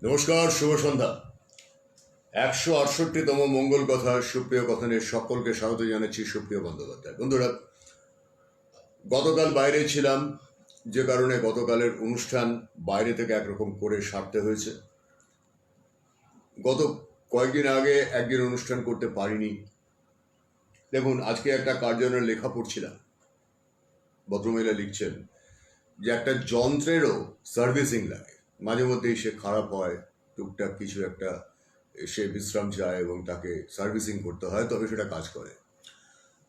নমস্কার, শুভ সন্ধ্যা। 168তম মঙ্গল কথা সুপ্রিয় কথনে সকলকে স্বাগত জানাচ্ছি। সুপ্রিয় বন্দ্যোপাধ্যায় বন্ধুরা, গতকাল বাইরে ছিলাম, যে কারণে গতকালের অনুষ্ঠান বাইরে থেকে একরকম করে সারতে হয়েছে। গত কয়েকদিন আগে একদিন অনুষ্ঠান করতে পারিনি। দেখুন, আজকে একটা কার্যালয়ের লেখা পড়ছিলাম, ভদ্রমহিলা লিখছেন যে একটা যন্ত্রেরও সার্ভিসিং লাগে, মাঝে মধ্যেই সে খারাপ হয়, টুকটাক কিছু একটা সে বিশ্রাম চায় এবং তাকে সার্ভিসিং করতে হয়, তবে সেটা কাজ করে।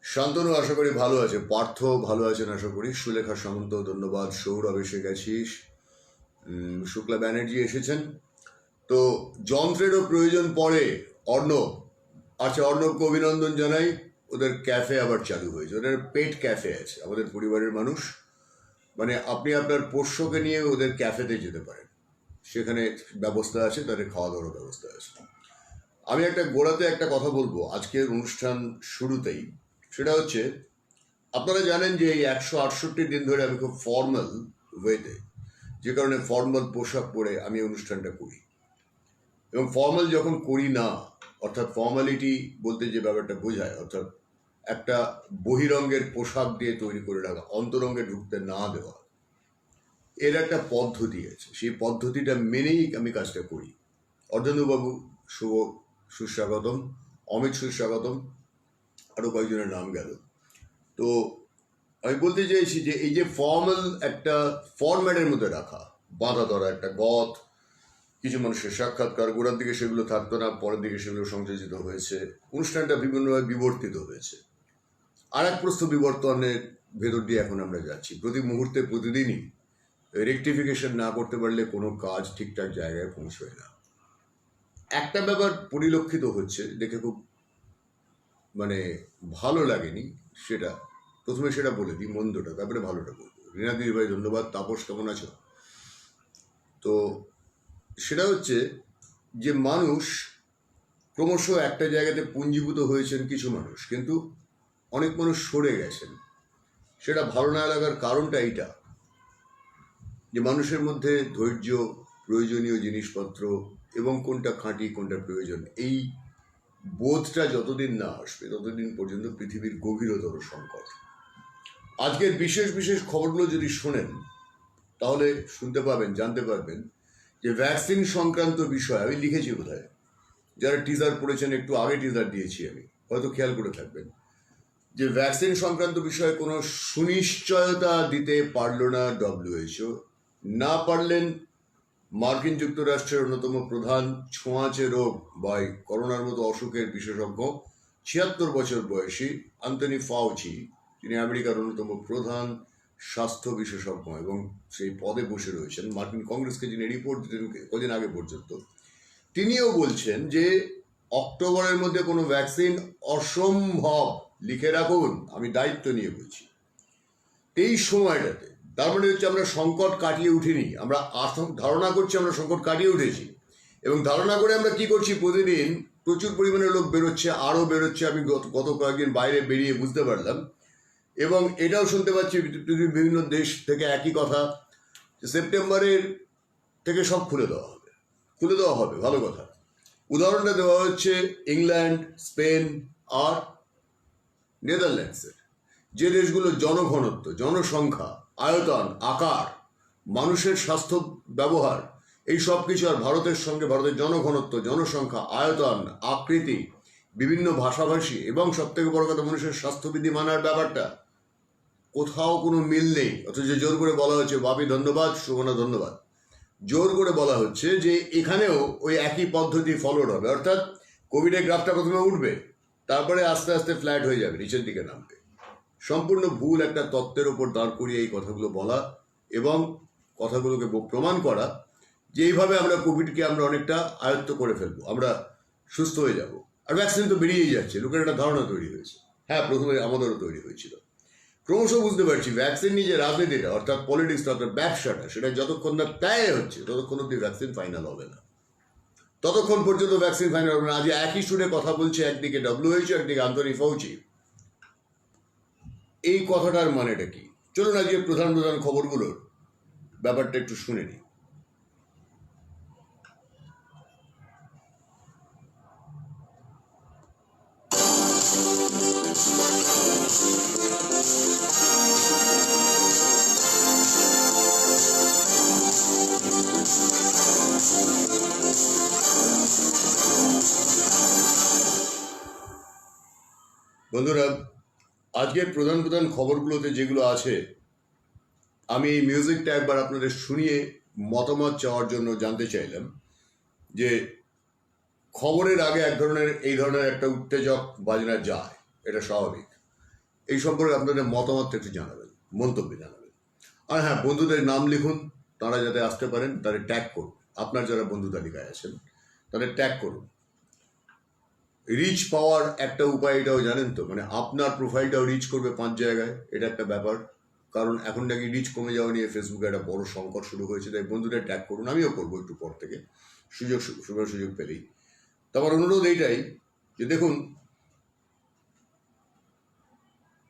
শান্তনু আশা করি ভালো আছে, পার্থ ভালো আছেন আশা করি, সুলেখা সামন্ত ধন্যবাদ, সৌরভ এসে গেছিস, শুক্লা ব্যানার্জি এসেছেন। তো যন্ত্রেরও প্রয়োজন পড়ে। অর্ণব, আচ্ছা, অর্ণবকে অভিনন্দন জানাই, ওদের ক্যাফে আবার চালু হয়েছে, ওদের পেট ক্যাফে আছে। আমাদের পরিবারের মানুষ, মানে আপনি আপনার পোষ্যকে নিয়ে ওদের ক্যাফেতে যেতে পারেন, সেখানে ব্যবস্থা আছে, তাদের খাওয়া দাওয়ার ব্যবস্থা আছে। আমি একটা গোড়াতে একটা কথা বলবো আজকের অনুষ্ঠান শুরুতেই, সেটা হচ্ছে আপনারা জানেন যে এই 168 দিন ধরে আমি খুব ফর্মাল ওয়েতে, যে কারণে ফর্মাল পোশাক পরে আমি অনুষ্ঠানটা করি। এবং ফর্মাল যখন করি না, অর্থাৎ ফর্মালিটি বলতে যে ব্যাপারটা বোঝায়, অর্থাৎ একটা বহিরঙ্গের পোশাক দিয়ে তৈরি করে রাখা, অন্তরঙ্গে ঢুকতে না দেওয়া, এর একটা পদ্ধতি আছে। সেই পদ্ধতিটা মেনেই আমি কাজটা করি। অর্ধেন্দুবাবু শুভ সুস্বাগতম, অমিত সুস্বাগতম, আরও কয়েকজনের নাম গেল। তো আমি বলতে চাইছি যে এই যে ফর্মাল একটা ফরম্যাটের মধ্যে রাখা, বাঁধা ধরা একটা গত, কিছু মানুষের সাক্ষাৎকার, গোড়ার দিকে সেগুলো থাকতো না, পরের দিকে সেগুলো সংযোজিত হয়েছে, অনুষ্ঠানটা বিভিন্নভাবে বিবর্তিত হয়েছে। আর এক প্রস্থ বিবর্তনের ভেতর দিয়ে এখন আমরা যাচ্ছি। প্রতি মুহূর্তে প্রতিদিনই রেকটিফিকেশন না করতে পারলে কোনো কাজ ঠিকঠাক জায়গায় পৌঁছয় না। একটা ব্যাপার পরিলক্ষিত হচ্ছে, দেখে খুব মানে ভালো লাগেনি, সেটা প্রথমে সেটা বলে দিই, মন্দটা তারপরে ভালোটা বলবো। রিনাদির ভাই ধন্যবাদ। তাপস কেমন আছো? তো সেটা হচ্ছে যে মানুষ ক্রমশ একটা জায়গাতে পুঞ্জীভূত হয়েছেন কিছু মানুষ, কিন্তু অনেক মানুষ সরে গেছেন। সেটা ভালো না লাগার কারণটা এইটা যে মানুষের মধ্যে ধৈর্য, প্রয়োজনীয় জিনিসপত্র এবং কোনটা খাঁটি কোনটা প্রয়োজন, এই বোধটা যতদিন না আসবে ততদিন পর্যন্ত পৃথিবীর গভীরতর সংকট। আজকের বিশেষ বিশেষ খবরগুলো যদি শোনেন তাহলে শুনতে পাবেন, জানতে পারবেন যে ভ্যাকসিন সংক্রান্ত বিষয় আমি লিখেছি বোধহয়, যারা টিজার পড়েছেন, একটু আগে টিজার দিয়েছি আমি, হয়তো খেয়াল করে থাকবেন, যে ভ্যাকসিন সংক্রান্ত বিষয়ে কোনো সুনিশ্চয়তা দিতে পারল না WHO। না পারলেন মার্কিন যুক্তরাষ্ট্রের অন্যতম প্রধান ছোঁয়াচে রোগ বা করোনার মতো অসুখের বিশেষজ্ঞ, ৭৬ বছর বয়সী অ্যান্থনি ফাউচি, তিনি আমেরিকার অন্যতম প্রধান স্বাস্থ্য বিশেষজ্ঞ এবং সেই পদে বসে রয়েছেন, মার্কিন কংগ্রেসকে যিনি রিপোর্ট দিতেন কদিন আগে পর্যন্ত, তিনিও বলছেন যে অক্টোবরের মধ্যে কোনো ভ্যাকসিন অসম্ভব। লিখে রাখুন, আমি দায়িত্ব নিয়ে বলছি। এই সময়টাতে তার মানে হচ্ছে আমরা সংকট কাটিয়ে উঠিনি, আমরা ধারণা করছি আমরা সংকট কাটিয়ে উঠেছি। এবং ধারণা করে আমরা কি করছি, প্রতিদিন প্রচুর পরিমাণে লোক বেরোচ্ছে, আরও বেরোচ্ছে। আমি গত কয়েকদিন বাইরে বেরিয়ে বুঝতে পারলাম, এবং এটাও শুনতে পাচ্ছি পৃথিবীর বিভিন্ন দেশ থেকে একই কথা, সেপ্টেম্বরের থেকে সব খুলে দেওয়া হবে, খুলে দেওয়া হবে, ভালো কথা। উদাহরণটা দেওয়া হচ্ছে ইংল্যান্ড, স্পেন আর নেদারল্যান্ডসের, যে দেশগুলো জনঘনত্ব, জনসংখ্যা, আয়তন, আকার, মানুষের স্বাস্থ্য ব্যবহার, এই সব কিছু, আর ভারতের সঙ্গে ভারতের জনঘনত্ব, জনসংখ্যা, আয়তন, আকৃতি, বিভিন্ন ভাষাভাষী, এবং সব থেকে বড় কথা মানুষের স্বাস্থ্যবিধি মানার ব্যাপারটা, কোথাও কোনো মিল নেই। অথচ জোর করে বলা হচ্ছে, বাপি ধন্যবাদ, সুমনা ধন্যবাদ, জোর করে বলা হচ্ছে যে এখানেও ওই একই পদ্ধতি ফলোড হবে, অর্থাৎ কোভিডের গ্রাফটা প্রথমে উঠবে, তারপরে আস্তে আস্তে ফ্ল্যাট হয়ে যাবে, নিচের দিকে নামবে। সম্পূর্ণ ভুল একটা তত্ত্বের ওপর দাঁড় করিয়ে এই কথাগুলো বলা এবং কথাগুলোকে প্রমাণ করা যে এইভাবে আমরা কোভিডকে আমরা অনেকটা আয়ত্ত করে ফেলবো, আমরা সুস্থ হয়ে যাব। আর ভ্যাকসিন তো বেরিয়েই যাচ্ছে, লোকের একটা ধারণা তৈরি হয়েছে। হ্যাঁ, প্রথমে আমাদেরও তৈরি হয়েছিল। ক্রমশ বুঝতে পারছি ভ্যাকসিন নিয়ে যে রাজনীতিটা, অর্থাৎ পলিটিক্সটা, অর্থাৎ ব্যবসাটা, সেটা যতক্ষণ না ত্যায় হচ্ছে ততক্ষণ অব্দি ভ্যাকসিন ফাইনাল হবে না। ততক্ষণ পর্যন্ত ভ্যাকসিন ফাইনাল হবে না। আজ একই সুরে কথা বলছে একদিকে WHO, একদিকে অ্যান্থনি ফাউচি। এই কথাটার মানেটা কি? চলুন আজকে প্রধান প্রধান খবরগুলোর ব্যাপারটা একটু শুনে নিই। বন্ধুরা, আজকের প্রধান প্রধান খবরগুলোতে যেগুলো আছে, আমি এই মিউজিকটা একবার আপনাদের শুনিয়ে মতামত চাওয়ার জন্য জানতে চাইলাম যে খবরের আগে এই ধরনের একটা উত্তেজক বাজনা যায়, এটা স্বাভাবিক। এই সম্পর্কে আপনাদের মতামতটা একটু জানাবেন, মন্তব্য জানাবেন। আর হ্যাঁ, বন্ধুদের নাম লিখুন, তারা যাতে আসতে পারেন, তাদের ট্যাগ করুন। আপনার যারা বন্ধু তালিকায় আছেন তাদের ট্যাগ করুন। রিচ পাওয়ার একটা উপায় এটাও জানেন তো, মানে আপনার প্রোফাইলটাও রিচ করবে 5 জায়গায়, এটা একটা ব্যাপার। কারণ এখন নাকি রিচ কমে যাওয়া নিয়ে ফেসবুকে একটা বড় সংকট শুরু হয়েছে, তাই বন্ধুদের ট্যাগ করুন। আমিও করবো একটু পর থেকে, সুযোগ পেলেই। তারপর অনুরোধ এইটাই যে দেখুন,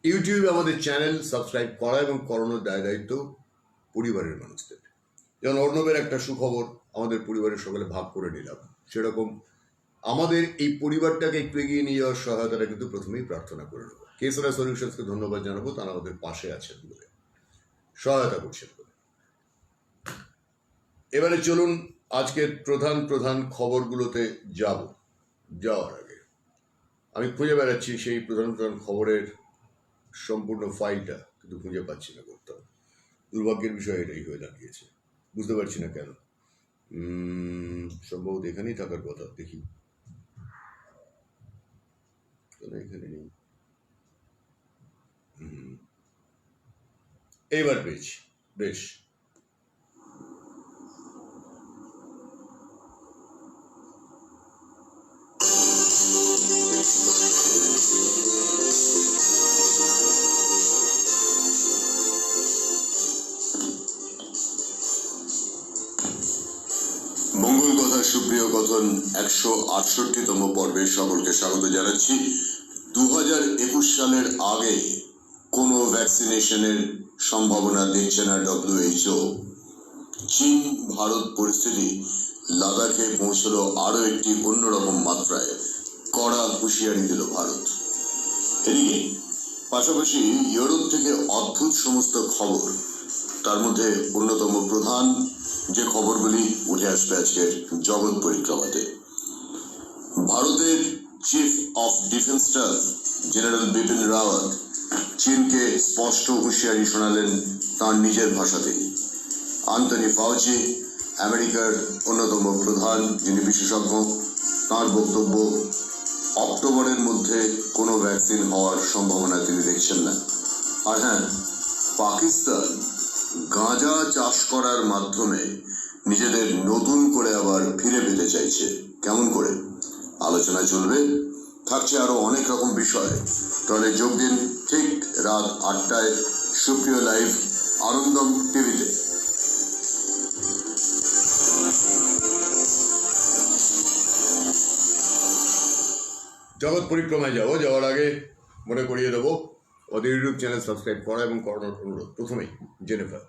ইউটিউবে আমাদের চ্যানেল সাবস্ক্রাইব করা এবং করানোর দায়িত্ব পরিবারের মানুষদের। যেমন অর্ণবের একটা সুখবর আমাদের পরিবারের সকলে ভাগ করে নিলাম, সেরকম আমাদের এই পরিবারটাকে একটু এগিয়ে নিয়ে যাওয়ার সহায়তাটা কিন্তু প্রথমেই প্রার্থনা করে নেবো। কেসরা সলিউশনসকে ধন্যবাদ জানাবো, তারা আমাদের পাশে আছেন বলে, সহায়তা করছেন বলে। এবারে চলুন আজকের প্রধান প্রধান খবরগুলোতে যাওয়ার আগে আমি খুঁজে বেড়াচ্ছি সেই প্রধান প্রধান খবরের সম্পূর্ণ ফাইলটা, কিন্তু খুঁজে পাচ্ছি না কোথাও। দুর্ভাগ্যের বিষয় এটাই হয়ে দাঁড়িয়েছে, বুঝতে পারছি না কেন। সম্ভবত এখানেই থাকার কথা, দেখি এখানে নেই। এইবার পেয়েছি, বেশ। মঙ্গল কথা সুপ্রিয় কথন 168তম পর্বে সকলকে স্বাগত জানাচ্ছি। 2021 সালের আগে কোনো ভ্যাকসিনেশনের সম্ভাবনা দেখছে না WHO। চীন ভারত পরিস্থিতি লাদাখে পৌঁছলো আরো একটি অন্যরকম মাত্রায়, কড়া হুঁশিয়ারি দিল ভারত। এদিকে পাশাপাশি ইউরোপ থেকে অদ্ভুত সমস্ত খবর, তার মধ্যে অন্যতম প্রধান যে খবরগুলি উঠে আসবে আজকের জগৎ পরিক্রমাতে। ভারতের chief of defence staff general Bipin Rawat চীনকে স্পষ্ট হুঁশিয়ারি শোনালেন তার নিজের ভাষাতেই। অ্যান্টনি ফাউচি, আমেরিকার অন্যতম প্রধান যিনি বিশেষজ্ঞ, তার বক্তব্য, অক্টোবরের মধ্যে কোনো ভ্যাকসিন হওয়ার সম্ভাবনা তিনি দেখছেন না। আর হ্যাঁ, পাকিস্তান গাঁজা চাষ করার মাধ্যমে নিজেদের নতুন করে আবার ফিরে পেতে চাইছে। কেমন করে? আলোচনা চলবে, থাকছে আরো অনেক রকম বিষয়। তাহলে যোগ দিন ঠিক রাত 8টায় সুপ্রিয় লাইভ আনন্দম টিভিতে। জগৎ পরিক্রমায় যাওয়ার আগে মনে করিয়ে দেবো, ওদের ইউটিউব চ্যানেল সাবস্ক্রাইব করা এবং করানোর অনুরোধ প্রথমেই জেনে ফেল।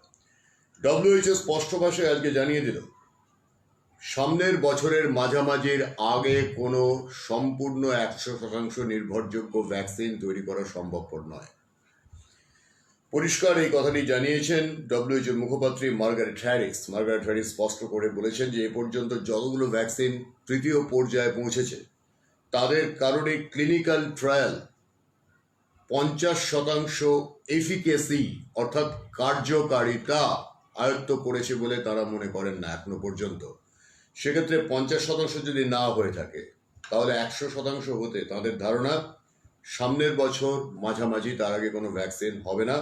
WHO স্পষ্ট ভাষায় আজকে জানিয়ে দিল, সামনের বছরের মাঝামাঝির আগে কোনো সম্পূর্ণ 100% নির্ভরযোগ্য ভ্যাকসিন তৈরি করা সম্ভবপর নয়। পরিষ্কার এই কথাটি জানিয়েছেন WHO মুখপাত্রী মার্গারেট হ্যারিস। স্পষ্ট করে বলেছেন যে এ পর্যন্ত যতগুলো ভ্যাকসিন তৃতীয় পর্যায়ে পৌঁছেছে, তাদের কারণে ক্লিনিক্যাল ট্রায়াল 50% এফিকেসি অর্থাৎ কার্যকারিতা আয়ত্ত করেছে বলে তারা মনে করেন না এখনো পর্যন্ত। সেক্ষেত্রে 50% যদি না হয়ে থাকে, তাহলে 100% হতে তাদের ধারণা সামনের বছর মাঝামাঝি, তার আগে কোনো ভ্যাকসিন হবে না।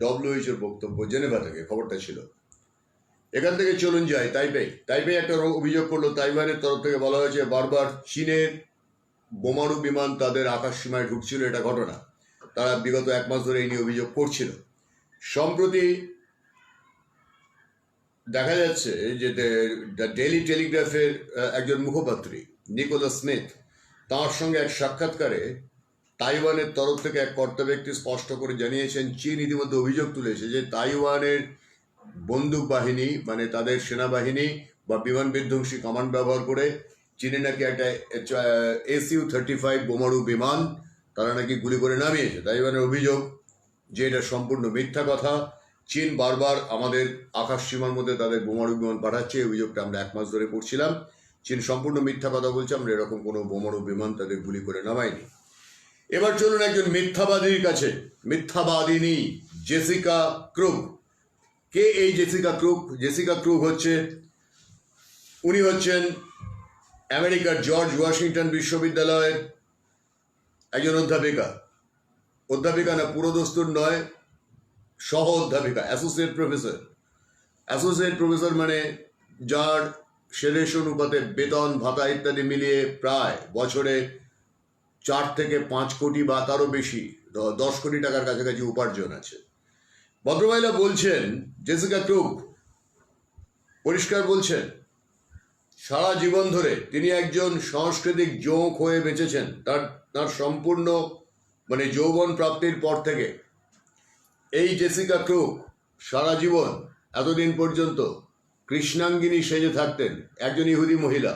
WHO বক্তব্য জেনেভা থেকে খবরটা ছিল। এখান থেকে চলুন যাই তাইপে একটা অভিযোগ করলো। তাইওয়ানের তরফ থেকে বলা হয়েছে বারবার চীনের বোমারু বিমান তাদের আকাশ সীমায় ঢুকছিল, এটা ঘটনা। তারা বিগত 1 মাস ধরে এই নিয়ে অভিযোগ করছিল। সম্প্রতি দেখা যাচ্ছে যে ডেইলি টেলিগ্রাফের একজন মুখপাত্রী নিকোলাস স্মিথ, তাঁর সঙ্গে এক সাক্ষাৎকারে তাইওয়ানের তরফ থেকে এক কর্তা ব্যক্তি স্পষ্ট করে জানিয়েছেন, চীন ইতিমধ্যে অভিযোগ তুলেছে যে তাইওয়ানের বন্দুক বাহিনী, মানে তাদের সেনাবাহিনী বা বিমান বিধ্বংসী কামান ব্যবহার করে চীনে নাকি একটা SU-35 বোমারু বিমান তারা নাকি গুলি করে নামিয়েছে। তাইওয়ানের অভিযোগ যে এটা সম্পূর্ণ মিথ্যা কথা। চীন বারবার আমাদের আকাশ সীমার মধ্যে তাদের বোমারু বিমান পাঠাচ্ছে, এই অভিযোগটা আমরা 1 মাস ধরে পড়ছিলাম। চীন সম্পূর্ণ মিথ্যা কথা বলছে, আমরা এরকম কোনো বোমারু বিমান তাদের গুলি করে নামাইনি। এবার চলুন একজন মিথ্যাবাদীর কাছে, মিথ্যাবাদিনী জেসিকা ক্রুগ। কে এই জেসিকা ক্রুগ? জেসিকা ক্রুগ উনি হচ্ছেন আমেরিকার জর্জ ওয়াশিংটন বিশ্ববিদ্যালয়ের একজন অধ্যাপিকা। অধ্যাপিকা না, পুরোদস্তুর নয়, সহ অধ্যাপিকা, অ্যাসোসিয়েট প্রফেসর। অ্যাসোসিয়েট প্রফেসর মানে যার সেরেশ অনুপাতে বেতন ভাতা ইত্যাদি মিলিয়ে প্রায় বছরে 4 থেকে 5 কোটি বা তারও বেশি, 10 কোটি টাকার কাছাকাছি উপার্জন আছে। ভদ্রমহিলা বলছেন, জেসিকা ক্রুগ পরিষ্কার বলছেন, সারা জীবন ধরে তিনি একজন সাংস্কৃতিক জোঁক হয়ে বেঁচেছেন। তার সম্পূর্ণ যৌবন প্রাপ্তির পর থেকে এই জেসিকা ক্রুগ সারা জীবন এতদিন পর্যন্ত কৃষ্ণাঙ্গিনী সেজে থাকতেন। একজন ইহুদি মহিলা,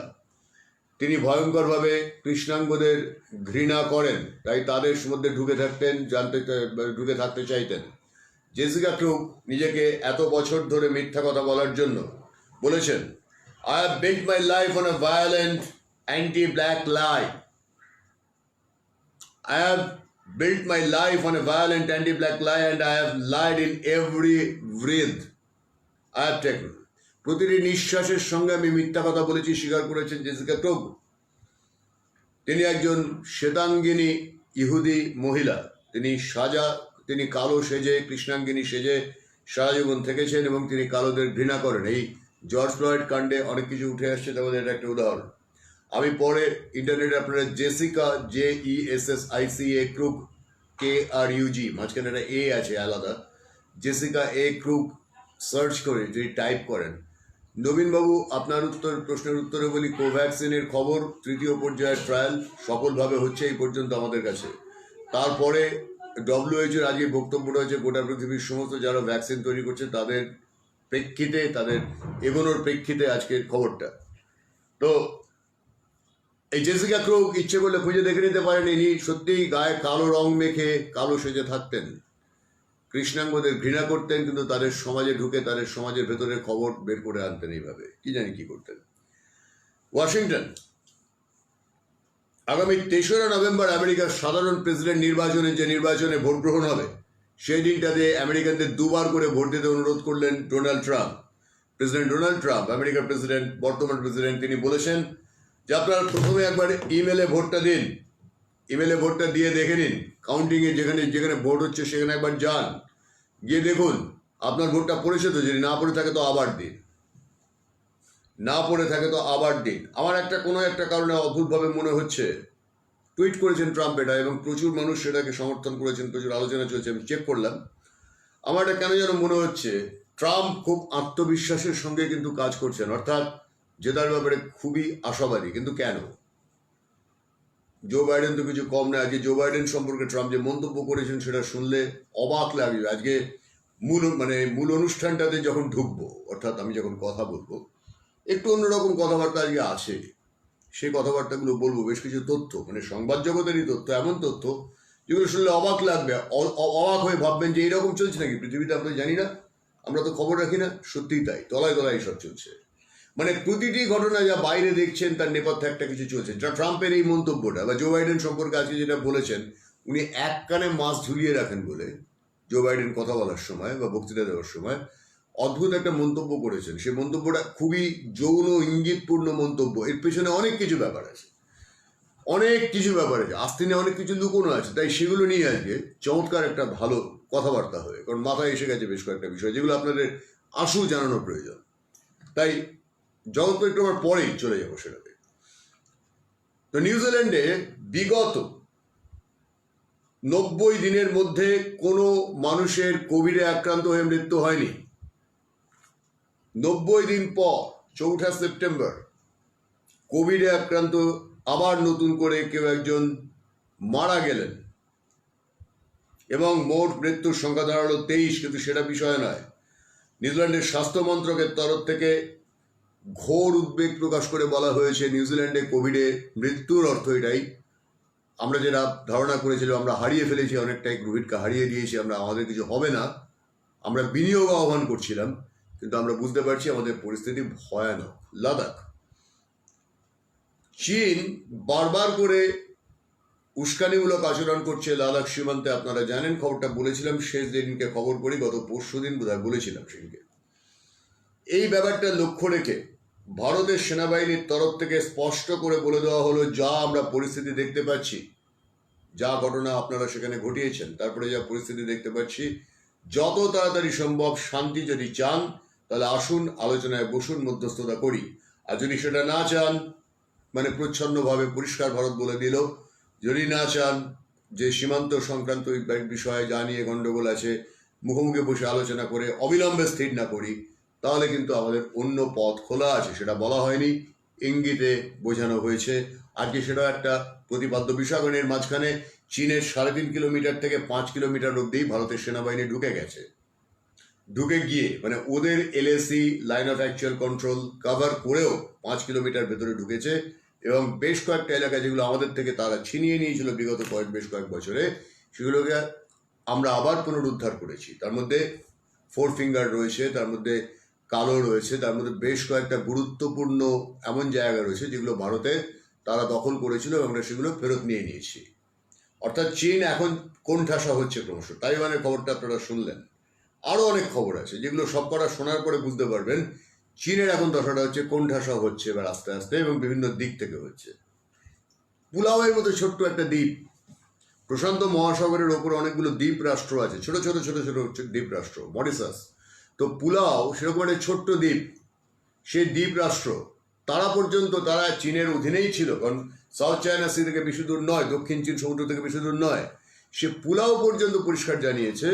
তিনি ভয়ঙ্করভাবে কৃষ্ণাঙ্গদের ঘৃণা করেন, তাই তাদের মধ্যে ঢুকে থাকতে চাইতেন। জেসিকা ক্রুগ নিজেকে এত বছর ধরে মিথ্যা কথা বলার জন্য বলেছেন, I have built my life on a violent anti-black lie. I have built my life on a violent anti-black lie and I have lied in every breath I have taken. প্রতিটি নিঃশ্বাসের সঙ্গে আমি মিথ্যা কথা বলেছি, স্বীকার করেছেন জেসিকা ক্রুগ। তিনি একজন শ্বেতাঙ্গিনী ইহুদি মহিলা। তিনি কালো সেজে, কৃষ্ণাঙ্গিনী সেজে সারা জীবন থেকেছেন এবং তিনি কালোদের ঘৃণা করেন। এই জর্জ ফ্লয়েড কাণ্ডে অনেক কিছু উঠে আসছে, তাদের এটা একটা উদাহরণ। আমি পরে ইন্টারনেটে আপনারা জেসিকা, JESSICA ক্রুগ, KRUG, মাঝখানে একটা এ আছে আলাদা, জেসিকা এ ক্রুগ সার্চ করে যদি টাইপ করেন। নবীনবাবু, আপনার প্রশ্নের উত্তরে বলি, কোভ্যাক্সিনের খবর 3য় পর্যায়ের ট্রায়াল সফলভাবে হচ্ছে এই পর্যন্ত আমাদের কাছে। তারপরে WHO এর আজকে বক্তব্যটা হচ্ছে গোটা পৃথিবীর সমস্ত যারা ভ্যাকসিন তৈরি করছে তাদের প্রেক্ষিতে, তাদের এগোনোর প্রেক্ষিতে আজকের খবরটা। তো এই জেসিকা ক্রুগ ইচ্ছে করলে খুঁজে দেখে নিতে পারেন, ইনি সত্যিই গায়ে কালো রং মেখে কালো সেজে থাকতেন, কৃষ্ণাঙ্গদের ঘৃণা করতেন, কিন্তু তাদের সমাজে ঢুকে তাদের সমাজের ভেতরের খবর বের করে আনতেন এইভাবে, কি জানি কি করতেন। ওয়াশিংটন, আগামী 3রা নভেম্বর আমেরিকার সাধারণ প্রেসিডেন্ট যে নির্বাচনে ভোট গ্রহণ হবে, সেই দিনটাতে আমেরিকানদের 2বার করে ভোট দিতে অনুরোধ করলেন Donald Trump. President Donald Trump, আমেরিকার প্রেসিডেন্ট, বর্তমান প্রেসিডেন্ট, তিনি বলেছেন যে আপনারা প্রথমে একবার ইমেলে ভোটটা দিন, ইমেলে ভোটটা দিয়ে দেখে নিন, কাউন্টিংয়ে যেখানে ভোট হচ্ছে সেখানে একবার যান, গিয়ে দেখুন আপনার ভোটটা পড়েছে তো, যদি না পড়ে থাকে তো আবার দিন, আমার কোনো একটা কারণে অদ্ভুতভাবে মনে হচ্ছে, টুইট করেছেন ট্রাম্প এটা, এবং প্রচুর মানুষ সেটাকে সমর্থন করেছেন, প্রচুর আলোচনা চলছে, আমি চেক করলাম। আমার এটা কেন যেন মনে হচ্ছে ট্রাম্প খুব আত্মবিশ্বাসের সঙ্গে কিন্তু কাজ করছেন, অর্থাৎ জেতার ব্যাপারে খুবই আশাবাদী। কিন্তু কেন? জো বাইডেন তো কিছু কম না। আজকে জো বাইডেন সম্পর্কে ট্রাম্প যে মন্তব্য করেছেন সেটা শুনলে অবাক লাগবে। আজকে মূল অনুষ্ঠানটাতে যখন ঢুকবো, অর্থাৎ আমি যখন কথা বলবো, একটু অন্যরকম কথাবার্তা আজকে আছে, সেই কথাবার্তাগুলো বলবো। বেশ কিছু তথ্য, সংবাদ জগতেরই তথ্য, এমন তথ্য যেগুলো শুনলে অবাক লাগবে, অবাক হয়ে ভাববেন যে এইরকম চলছে নাকি পৃথিবীতে, আমরা জানি না, আমরা তো খবর রাখি না। সত্যিই তাই, তলায় তলায় এইসব চলছে। প্রতিটি ঘটনা যা বাইরে দেখছেন তার নেপথ্যে একটা কিছু চলছে। ট্রাম্পের এই মন্তব্যটা বা জো বাইডেন সম্পর্কে আজকে যেটা বলেছেন, উনি এক কানে মাছ ঝুলিয়ে রাখেন বলে জো বাইডেন কথা বলার সময় বা বক্তৃতা দেওয়ার সময় অদ্ভুত একটা মন্তব্য করেছেন। সেই মন্তব্যটা খুবই যৌন ইঙ্গিতপূর্ণ মন্তব্য। এর পেছনে অনেক কিছু ব্যাপার আছে, আস্তিনে অনেক কিছু লুকোনো আছে। তাই সেগুলো নিয়ে আজকে চমৎকার একটা ভালো কথাবার্তা হবে, কারণ মাথায় এসে গেছে বেশ কয়েকটা বিষয় যেগুলো আপনাদের আসল জানানোর প্রয়োজন। তাই জগৎ একটু আমার পরেই চলে যাবো সেটাতে। তো নিউজিল্যান্ডে বিগত 90 দিনের মধ্যে কোনো মানুষের কোভিডে আক্রান্ত হয়ে মৃত্যু হয়নি। 90 দিন পর 4 সেপ্টেম্বর কোভিডে আক্রান্ত আবার নতুন করে কেউ একজন মারা গেলেন এবং মোট মৃত্যুর সংখ্যা দাঁড়ালো 23। কিন্তু সেটা বিষয় নয়। নিউজিল্যান্ডের স্বাস্থ্য মন্ত্রকের তরফ থেকে ঘোর উদ্বেগ প্রকাশ করে বলা হয়েছে, নিউজিল্যান্ডে কোভিডে মৃত্যুর অর্থ এটাই, আমরা যেটা ধারণা করেছিলাম আমরা হারিয়ে ফেলেছি, অনেকটাই কোভিডকে হারিয়ে দিয়েছি, আমাদের কিছু হবে না, আমরা বিনিয়োগ আহ্বান করছিলাম, কিন্তু আমরা বুঝতে পারছি আমাদের পরিস্থিতি ভয়ানক। লাদাখ, চীন বারবার করে উস্কানিমূলক আচরণ করছে লাদাখ সীমান্তে। আপনারা জানেন, খবরটা বলেছিলাম শেষ দিনকে খবর করি, গত পরশু দিন বোধহয় বলেছিলাম সেদিনকে। এই ব্যাপারটা লক্ষ্য রেখে ভারতের সেনাবাহিনীর তরফ থেকে স্পষ্ট করে বলে দেওয়া হলো, যা আমরা পরিস্থিতি দেখতে পাচ্ছি, যা ঘটনা আপনারা সেখানে ঘটিয়েছেন, তারপরে যা পরিস্থিতি দেখতে পাচ্ছি, যত তাড়াতাড়ি সম্ভব শান্তি যদি চান তাহলে আসুন আলোচনায় বসুন, মধ্যস্থতা করি। আর যদি সেটা না চান, মানে প্রচ্ছন্নভাবে পরিষ্কার ভারত বলে দিল, যদি না চান যে সীমান্ত সংক্রান্ত বিষয়ে যা নিয়ে গণ্ডগোল আছে মুখোমুখি বসে আলোচনা করে অবিলম্বে স্থির না করি, তাহলে কিন্তু আমাদের অন্য পথ খোলা আছে। সেটা বলা হয়নি, ইঙ্গিতে বোঝানো হয়েছে। আজকে সেটা একটা প্রতিপাদ্য বিষয়। এর মাঝখানে চীনের 3.5 কিলোমিটার থেকে 5 কিলোমিটার অব্দি ভারতের সেনাবাহিনী ঢুকে গেছে। ঢুকে গিয়ে মানে ওদের LAC line of actual control cover করেও 5 কিলোমিটার ভেতরে ঢুকেছে, এবং বেশ কয়েকটা এলাকা যেগুলো আমাদের থেকে তারা ছিনিয়ে নিয়েছিল বিগত বেশ কয়েক বছরে, সেগুলোকে আমরা আবার পুনরুদ্ধার করেছি। তার মধ্যে 4 ফিঙ্গার রয়েছে, তার মধ্যে কালো রয়েছে, তার মধ্যে বেশ কয়েকটা গুরুত্বপূর্ণ এমন জায়গা রয়েছে যেগুলো ভারতে তারা দখল করেছিল, এবং আমরা সেগুলো ফেরত নিয়ে নিয়েছি। অর্থাৎ চীন এখন কোণঠাসা হচ্ছে ক্রমশ। তাইওয়ানের খবরটা আপনারা শুনলেন, আরও অনেক খবর আছে যেগুলো সব কটা শোনার পরে বুঝতে পারবেন চীনের এখন দশাটা হচ্ছে কোণঠাসা হচ্ছে এবার আস্তে আস্তে, এবং বিভিন্ন দিক থেকে হচ্ছে। পুলাওয়ের মতো ছোট্ট একটা দ্বীপ, প্রশান্ত মহাসাগরের ওপর অনেকগুলো দ্বীপ রাষ্ট্র আছে, ছোট ছোট ছোট ছোট দ্বীপ রাষ্ট্র, মরিশাস। তো পুলাও সেরকম একটা ছোট্ট দ্বীপ, সেই দ্বীপ রাষ্ট্র তারা পর্যন্ত তারা চীনের অধীনেই ছিল, কারণ সাউথ চায়না সি থেকে বেশি দূর নয়, দক্ষিণ চীন সমুদ্র থেকে বেশি দূর নয়। সে পুলাও পর্যন্ত পরিষ্কার জানিয়েছে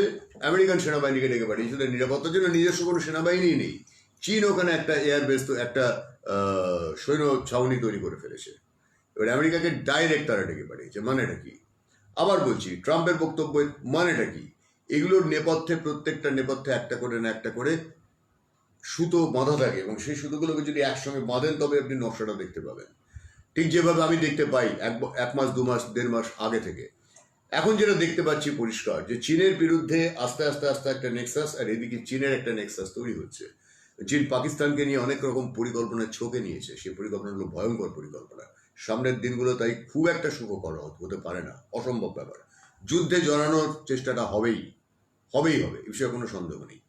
আমেরিকান সেনাবাহিনীকে ডেকে পাঠিয়েছে তাদের নিরাপত্তার জন্য। নিজস্ব কোনো সেনাবাহিনী নেই, চীন ওখানে একটা এয়ারবেস, তো একটা সৈন্য ছাউনি তৈরি করে ফেলেছে। এবার আমেরিকাকে ডাইরেক্ট তারা ডেকে পাঠিয়েছে। মানেটা কি? আবার বলছি, ট্রাম্পের বক্তব্যের মানেটা কি? এগুলোর নেপথ্যে, প্রত্যেকটা নেপথ্যে একটা করে না একটা করে সুতো বাঁধা থাকে, এবং সেই সুতোগুলোকে যদি একসঙ্গে বাঁধেন তবে আপনি নকশাটা দেখতে পাবেন। ঠিক যেভাবে আমি দেখতে পাই এক মাস, 2 মাস, 1.5 মাস আগে থেকে। এখন যেটা দেখতে পাচ্ছি পরিষ্কার, যে চীনের বিরুদ্ধে আস্তে আস্তে আস্তে একটা নেক্সাস, আর এদিকে চীনের একটা নেক্সাস তৈরি হচ্ছে। চীন পাকিস্তানকে নিয়ে অনেক রকম পরিকল্পনা ছকে নিয়েছে, সেই পরিকল্পনাগুলো ভয়ঙ্কর পরিকল্পনা। সামনের দিনগুলো তাই খুব একটা সুখকর হতে পারে না, অসম্ভব ব্যাপার। যুদ্ধে জড়ানোর চেষ্টাটা হবেই হবে, এ বিষয়ে কোনো সন্দেহ নেই।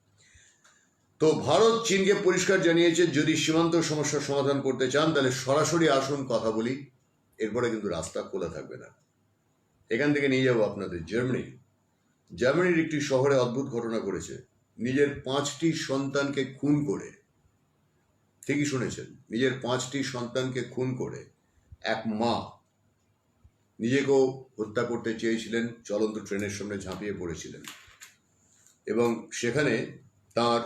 তো ভারত চীনকে পরিষ্কার জানিয়েছে, যদি সীমান্ত সমস্যার সমাধান করতে চান তাহলে সরাসরি আসুন, কথা বলি, এরপরে কিন্তু রাস্তা খোলা থাকবে না। এখান থেকে নিয়ে যাবো আপনাদের জার্মানির একটি শহরে অদ্ভুত ঘটনা করেছে। নিজের 5টি সন্তানকে খুন করে, ঠিকই শুনেছেন, নিজের 5টি সন্তানকে খুন করে এক মা নিজেকেও হত্যা করতে চেয়েছিলেন, চলন্ত ট্রেনের সামনে ঝাঁপিয়ে পড়েছিলেন, এবং সেখানে তার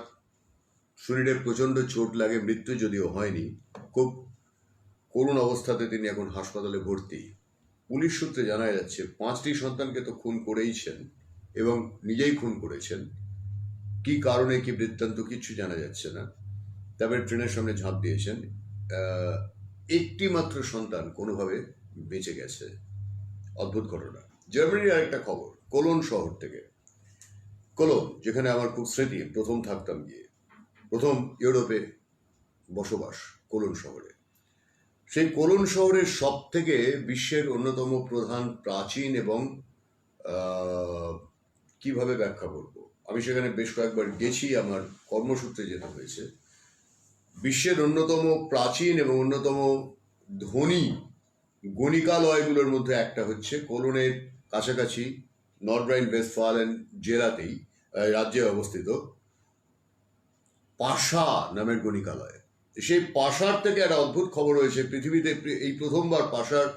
শরীরে প্রচণ্ড চোট লাগে, মৃত্যু যদিও হয়নি, খুব করুণ অবস্থাতে তিনি এখন হাসপাতালে ভর্তি। পুলিশ সূত্রে জানা যাচ্ছে 5টি সন্তানকে তো খুন করেইছেন, এবং নিজেই খুন করেছেন। কি কারণে, কি বৃত্তান্ত, কিচ্ছু জানা যাচ্ছে না। তারপরে ট্রেনের সামনে ঝাঁপ দিয়েছেন। একটি মাত্র সন্তান কোনোভাবে বেঁচে গেছে। অদ্ভুত ঘটনা। জার্মানির আরেকটা খবর, কোলন শহর থেকে। কোলন, যেখানে আমার খুব স্মৃতি, প্রথম থাকতাম গিয়ে, প্রথম ইউরোপে বসবাস কোলন শহরে। সেই কোলন শহরের সব থেকে বিশ্বের অন্যতম প্রধান প্রাচীন, এবং কিভাবে ব্যাখ্যা করব, আমি সেখানে বেশ কয়েকবার গেছি, আমার কর্মসূত্রে যেতে হয়েছে। বিশ্বের অন্যতম প্রাচীন এবং অন্যতম ধনী গণিকালয়গুলোর মধ্যে একটা হচ্ছে কোলনের কাছাকাছি নর্থ রাইন ওয়েস্টফালেন জেলাতেই, রাজ্যে অবস্থিত পাশা নামের গণিকালয়। সেই পাশার থেকে একটা অদ্ভুত খবর হয়েছে, পৃথিবীতে এই প্রথমবার পাশার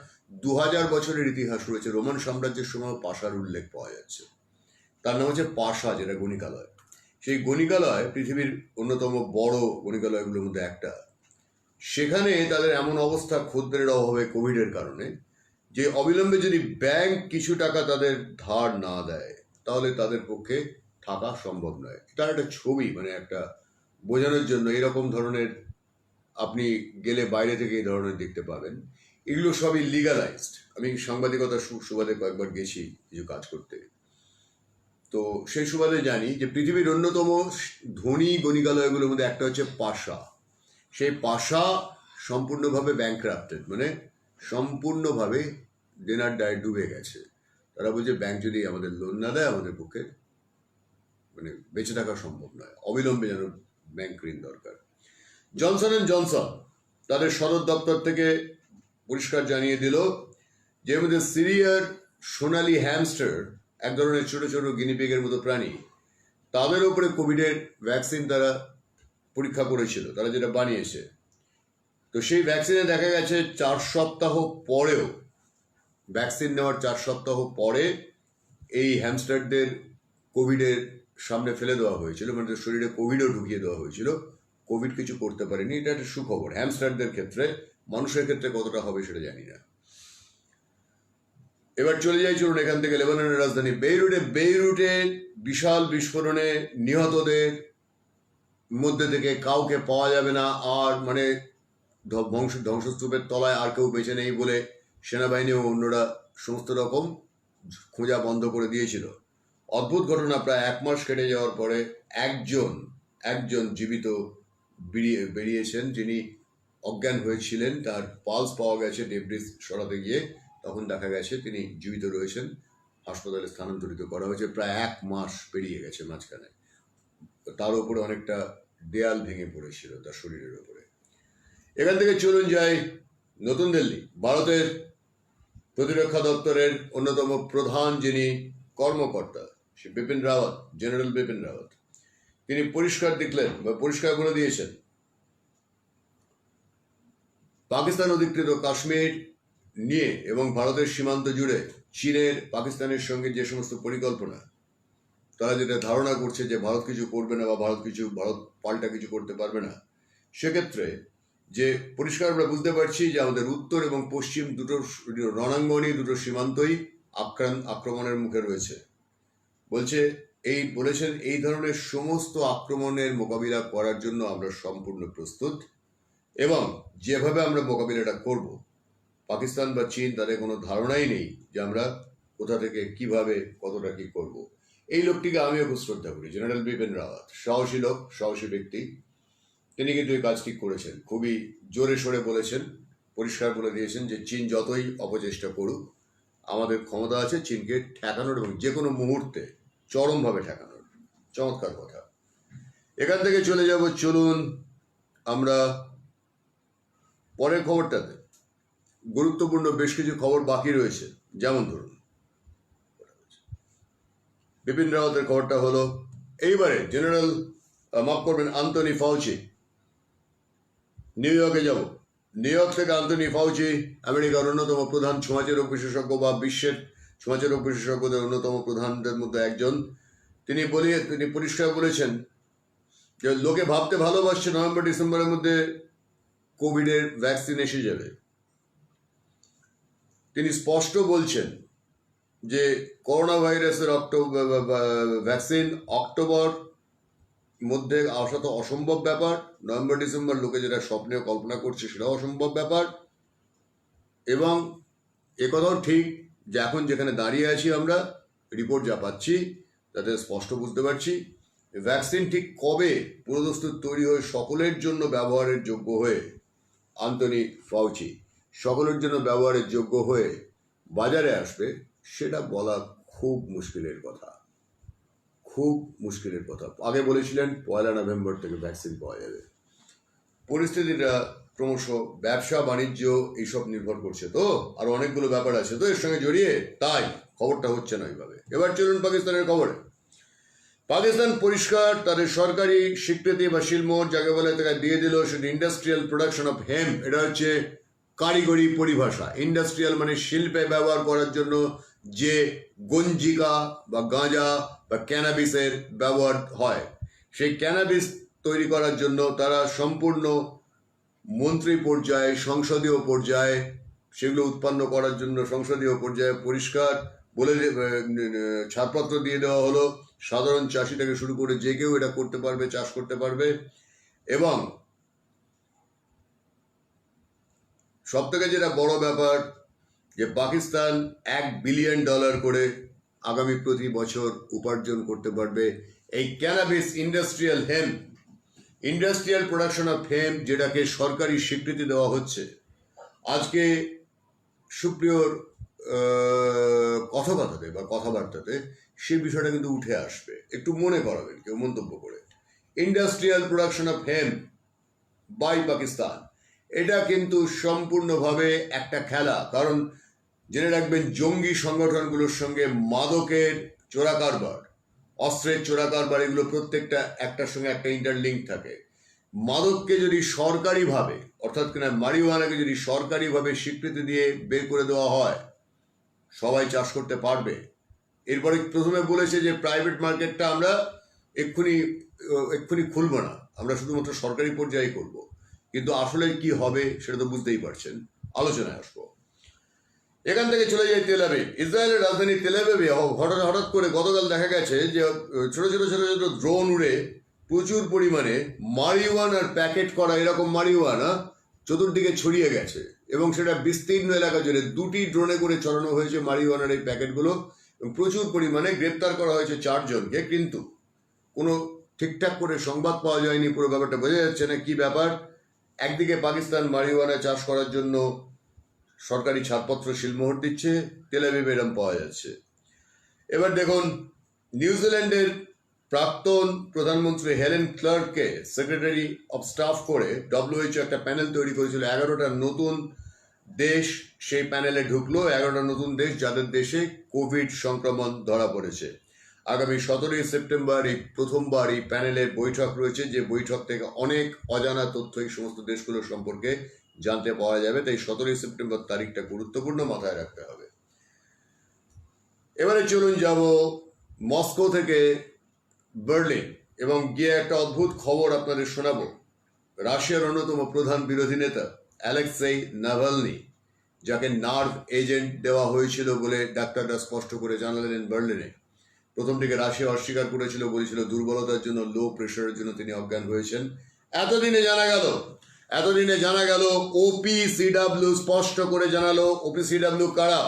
2000 বছরের ইতিহাস রয়েছে। রোমান সাম্রাজ্যের সময় পাশার উল্লেখ পাওয়া যাচ্ছে। তার নাম হচ্ছে পাশা, যেটা গণিকালয়। সেই গণিকালয় পৃথিবীর অন্যতম বড় গণিকালয়গুলোর মধ্যে একটা। সেখানে তাদের এমন অবস্থা, খদ্দেরের অভাবে, কোভিডের কারণে, যে অবিলম্বে যদি ব্যাংক কিছু টাকা তাদের ধার না দেয় তাহলে তাদের পক্ষে থাকা সম্ভব নয়। তার একটা ছবি, মানে একটা বোঝানোর জন্য, এরকম ধরনের আপনি গেলে বাইরে থেকে এই ধরনের দেখতে পাবেন। এগুলো সবই লিগালাইজড। আমি সাংবাদিকতার সুবাদে কয়েকবার গেছি কিছু কাজ করতে, তো সেই সুবাদে জানি যে পৃথিবীর অন্যতম ধনী গণিকালয়গুলোর মধ্যে একটা হচ্ছে পাশা। সেই পাশা সম্পূর্ণভাবে ব্যাংক্রাফটেড, মানে সম্পূর্ণভাবে ডিনার ডায়েট ডুবে গেছে। তারা বলছে ব্যাংক যদি আমাদের লোন না দেয় আমাদের পক্ষে মানে বেঁচে থাকা সম্ভব নয়, অবিলম্বে যেন ব্যাংক ঋণ দরকার। জনসন অ্যান্ড জনসন তাদের সদর দপ্তর থেকে পরিষ্কার জানিয়ে দিল যে মধ্যে সিরিয়ার সোনালি হ্যামস্টার, এক ধরনের ছোট ছোট গিনিপিগের মতো প্রাণী, তাদের উপরে কোভিডের ভ্যাকসিন তারা পরীক্ষা করেছিল, তারা যেটা বানিয়েছে। তো সেই ভ্যাকসিনে দেখা গেছে 4 সপ্তাহ পরেও, ভ্যাকসিন নেওয়ার 4 সপ্তাহ পরে এই হ্যামস্টারদের কোভিডের সামনে ফেলে দেওয়া হয়েছিল, মানে শরীরে কোভিডও ঢুকিয়ে দেওয়া হয়েছিল। কোভিড কিছু করতে পারেনি, এটা একটা সুখবর হ্যামস্টারদের ক্ষেত্রে। মানুষের ক্ষেত্রে কতটা হবে সেটা জানি না। এবার চলে যাই, চলুন এখান থেকে লেবাননের রাজধানী বেইরুটে বিশাল বিস্ফোরণে নিহতদের মধ্যে থেকে কাউকে পাওয়া যাবে না, আর মানে ধ্বংসস্তূপের তলায় আর কেউ বেঁচে নেই বলে সেনাবাহিনী ও অন্যরা সমস্ত রকম খোঁজা বন্ধ করে দিয়েছিল। অদ্ভুত ঘটনা, প্রায় 1 মাস কেটে যাওয়ার পরে একজন জীবিত বেরিয়েছেন, যিনি অজ্ঞান হয়েছিলেন। তার পালস পাওয়া গেছে ডেব্রিস সরাতে গিয়ে, তখন দেখা গেছে তিনি জীবিত রয়েছেন। হাসপাতালে স্থানান্তরিত করা হয়েছে। প্রায় 1 মাস পেরিয়ে গেছে মাঝখানে। তার উপরে অনেকটা দেয়াল ভেঙে পড়েছিল তার শরীরের উপরে। এখান থেকে চলুন যাই নতুন দিল্লি। ভারতের প্রতিরক্ষা দপ্তরের অন্যতম প্রধান যিনি কর্মকর্তা, সে বিপিন রাওয়াত, জেনারেল বিপিন রাওয়াত, তিনি পরিষ্কার দেখলেন বা পরিষ্কার করে দিয়েছেন পাকিস্তান অধিকৃত কাশ্মীর নিয়ে এবং ভারতের সীমান্ত জুড়ে চীনের পাকিস্তানের সঙ্গে যে সমস্ত পরিকল্পনা, তারা যেটা ধারণা করছে যে ভারত কিছু করবে না বা ভারত পাল্টা কিছু করতে পারবে না, সেক্ষেত্রে যে পরিষ্কার আমরা বুঝতে পারছি যে আমাদের উত্তর এবং পশ্চিম দুটো রণাঙ্গনই, দুটো সীমান্তই আক্রমণের মুখে রয়েছে। বলেছেন এই ধরনের সমস্ত আক্রমণের মোকাবিলা করার জন্য আমরা সম্পূর্ণ প্রস্তুত, এবং যেভাবে আমরা মোকাবিলাটা করব, পাকিস্তান বা চীন তাদের কোনো ধারণাই নেই যে আমরা কোথা থেকে কিভাবে কতটা কি করব। এই লোকটিকে আমিও খুব শ্রদ্ধা করি, জেনারেল বিপিন রাওয়াত, সাহসী লোক, সাহসী ব্যক্তি। তিনি কিন্তু এই কাজটি করেছেন, খুবই জোরে সোরে বলেছেন, পরিষ্কার বলে দিয়েছেন যে চীন যতই অপচেষ্টা করুক, আমাদের ক্ষমতা আছে চীনকে ঠেকানোর এবং যে কোনো মুহূর্তে চরমভাবে ঠেকানোর। চমৎকার কথা। এখান থেকে চলে যাব, চলুন আমরা পরের খবরটাতে। গুরুত্বপূর্ণ বেশ কিছু খবর বাকি রয়েছে, যেমন ধরুন বিপিন রাওয়াতের খবরটা হলো এইবারে জেনারেল মাফ করবেন আন্তনি ফাউচি নিউ ইয়র্কে যাব। নিউ ইয়র্ক থেকে আন্তনি ফাউচি, আমেরিকার অন্যতম প্রধান ছোঁয়াচে রোগ বিশেষজ্ঞ বা বিশ্বের ছোঁয়াচে রোগ বিশেষজ্ঞদের অন্যতম প্রধানদের মধ্যে একজন, তিনি পরিষ্কার বলেছেন যে লোকে ভাবতে ভালোবাসছে নভেম্বর ডিসেম্বরের মধ্যে কোভিডের ভ্যাকসিন এসে যাবে। তিনি স্পষ্ট বলছেন যে করোনা ভাইরাসের ভ্যাকসিন অক্টোবর মধ্যে আসা তো অসম্ভব ব্যাপার। নভেম্বর ডিসেম্বর লোকে যেটা স্বপ্নে কল্পনা করছে সেটাও অসম্ভব ব্যাপার। এবং একথাও ঠিক যে এখন যেখানে দাঁড়িয়ে আছি আমরা, রিপোর্ট যা পাচ্ছি তাতে স্পষ্ট বুঝতে পারছি ভ্যাকসিন ঠিক কবে পুরোদস্তুর তৈরি হয়ে সকলের জন্য ব্যবহারের যোগ্য হয়ে, আন্তনি ফাউচি, সকলের জন্য ব্যবহারের যোগ্য হয়ে বাজারে আসবে, সেটা বলা খুব মুশকিলের কথা, খুব মুশকিলের কথা। আগে বলেছিলেন 1 নভেম্বর থেকে ভ্যাকসিন পাওয়া যাবে। পরিস্থিতিটা ক্রমশ ব্যবসা বাণিজ্য এইসব নির্ভর করছে, তো আরো অনেকগুলো ব্যাপার আছে তো এর সঙ্গে জড়িয়ে, তাই খবরটা হচ্ছে না এইভাবে। এবার চলুন পাকিস্তানের খবরে। পাকিস্তান পরিষ্কার তাদের সরকারি স্বীকৃতি বা শিলমোহর যাকে বলে তাকে দিয়ে দিল, সেটা ইন্ডাস্ট্রিয়াল প্রোডাকশন অফ হেম্প। এটা হচ্ছে কারিগরি পরিভাষা। ইন্ডাস্ট্রিয়াল মানে শিল্পে ব্যবহার করার জন্য যে গঞ্জিকা বা গাঁজা বা ক্যানাবিসের ব্যবহার হয়, সেই ক্যানাবিস তৈরি করার জন্য তারা সম্পূর্ণ মন্ত্রী পর্যায়ে, সংসদীয় পর্যায়ে সেগুলো উৎপন্ন করার জন্য সংসদীয় পর্যায়ে পরিষ্কার বলে ছাড়পত্র দিয়ে দেওয়া হলো। সাধারণ চাষি থেকে শুরু করে যে কেউ এটা করতে পারবে, চাষ করতে পারবে। এবং সব থেকে যেটা বড় ব্যাপার যে পাকিস্তান $1 বিলিয়ন করে আগামী প্রতি বছর উপার্জন করতে পারবে এই cannabis industrial hemp, industrial production of hemp, যেটাকে সরকারি স্বীকৃতি দেওয়া হচ্ছে। আজকে সুপ্রিয়র কথাবার্তাতে বা কথাবার্তাতে সে বিষয়টা কিন্তু উঠে আসবে। একটু মনে করাবেন কেউ মন্তব্য করে। Industrial production of hemp by Pakistan, এটা কিন্তু সম্পূর্ণভাবে একটা খেলা। কারণ জেনে রাখবেন, জঙ্গি সংগঠনগুলোর সঙ্গে মাদকের চোরাকারবার, অস্ত্রের চোরাকারবার, এগুলো প্রত্যেকটা একটার সঙ্গে একটা ইন্টারলিঙ্ক থাকে। মাদককে যদি সরকারিভাবে, অর্থাৎ কিনা মারিওয়ানাকে যদি সরকারিভাবে স্বীকৃতি দিয়ে বের করে দেওয়া হয়, সবাই চাষ করতে পারবে। এরপরে প্রথমে বলেছে যে প্রাইভেট মার্কেটটা আমরা এক্ষুনি খুলবো না, আমরা শুধুমাত্র সরকারি পর্যায়ে করব। কিন্তু আসলে কি হবে সেটা তো বুঝতেই পারছেন। আলোচনায় আসবো। এখান থেকে চলে যাই তেল আবিব। ইসরায়েলের রাজধানী তেল আবিবে হঠাৎ করে গতকাল দেখা গেছে যে ছোট ছোট ছোট ছোট ড্রোন উড়ে প্রচুর পরিমাণে মারিওয়ানার প্যাকেট করা এরকম মারিওয়ানা চতুর্দিকে ছড়িয়ে গেছে, এবং সেটা বিস্তীর্ণ এলাকা জুড়ে 2টি ড্রোনে করে চড়ানো হয়েছে মারিওয়ানার এই প্যাকেটগুলো, এবং প্রচুর পরিমাণে গ্রেপ্তার করা হয়েছে 4 জনকে। কিন্তু কোনো ঠিকঠাক করে সংবাদ পাওয়া যায়নি, পুরো ব্যাপারটা বোঝা যাচ্ছে না কি ব্যাপার। একদিকে পাকিস্তান মারিওয়ানা চাষ করার জন্য সরকারি ছাড়পত্র শিলমোহর দিচ্ছে, তেল আবিবে এরম পাওয়া যাচ্ছে। এবার দেখুন, নিউজিল্যান্ডের প্রাক্তন প্রধানমন্ত্রী হেলেন ক্লার্ককে সেক্রেটারি অফ স্টাফ করে WHO একটা প্যানেল তৈরি করেছিল। 11টা নতুন দেশ সেই প্যানেলে ঢুকলো, 11টা নতুন দেশ যাদের দেশে কোভিড সংক্রমণ ধরা পড়েছে। আগামী 17ই সেপ্টেম্বর এই প্রথমবার এই প্যানেলের বৈঠক রয়েছে, যে বৈঠক থেকে অনেক অজানা তথ্য এই সমস্ত দেশগুলোর সম্পর্কে জানতে পাওয়া যাবে। তাই 17ই সেপ্টেম্বর তারিখটা গুরুত্বপূর্ণ, মাথায় রাখতে হবে। এবারে চলুন যাব মস্কো থেকে বার্লিন, এবং গিয়ে একটা অদ্ভুত খবর আপনাদের শোনাবো। রাশিয়ার অন্যতম প্রধান বিরোধী নেতা অ্যালেক্সেই নাভালনি, যাকে নার্ভ এজেন্ট দেওয়া হয়েছিল বলে ডাক্তাররা স্পষ্ট করে জানালেন বার্লিনে। প্রথম দিকে রাশিয়া অস্বীকার করেছিল, বলেছিল দুর্বলতার জন্য, লো প্রেশারের জন্য তিনি অজ্ঞান হয়েছেন। এতদিনে জানা গেল OPCW স্পষ্ট করে জানালো। OPCW কারা?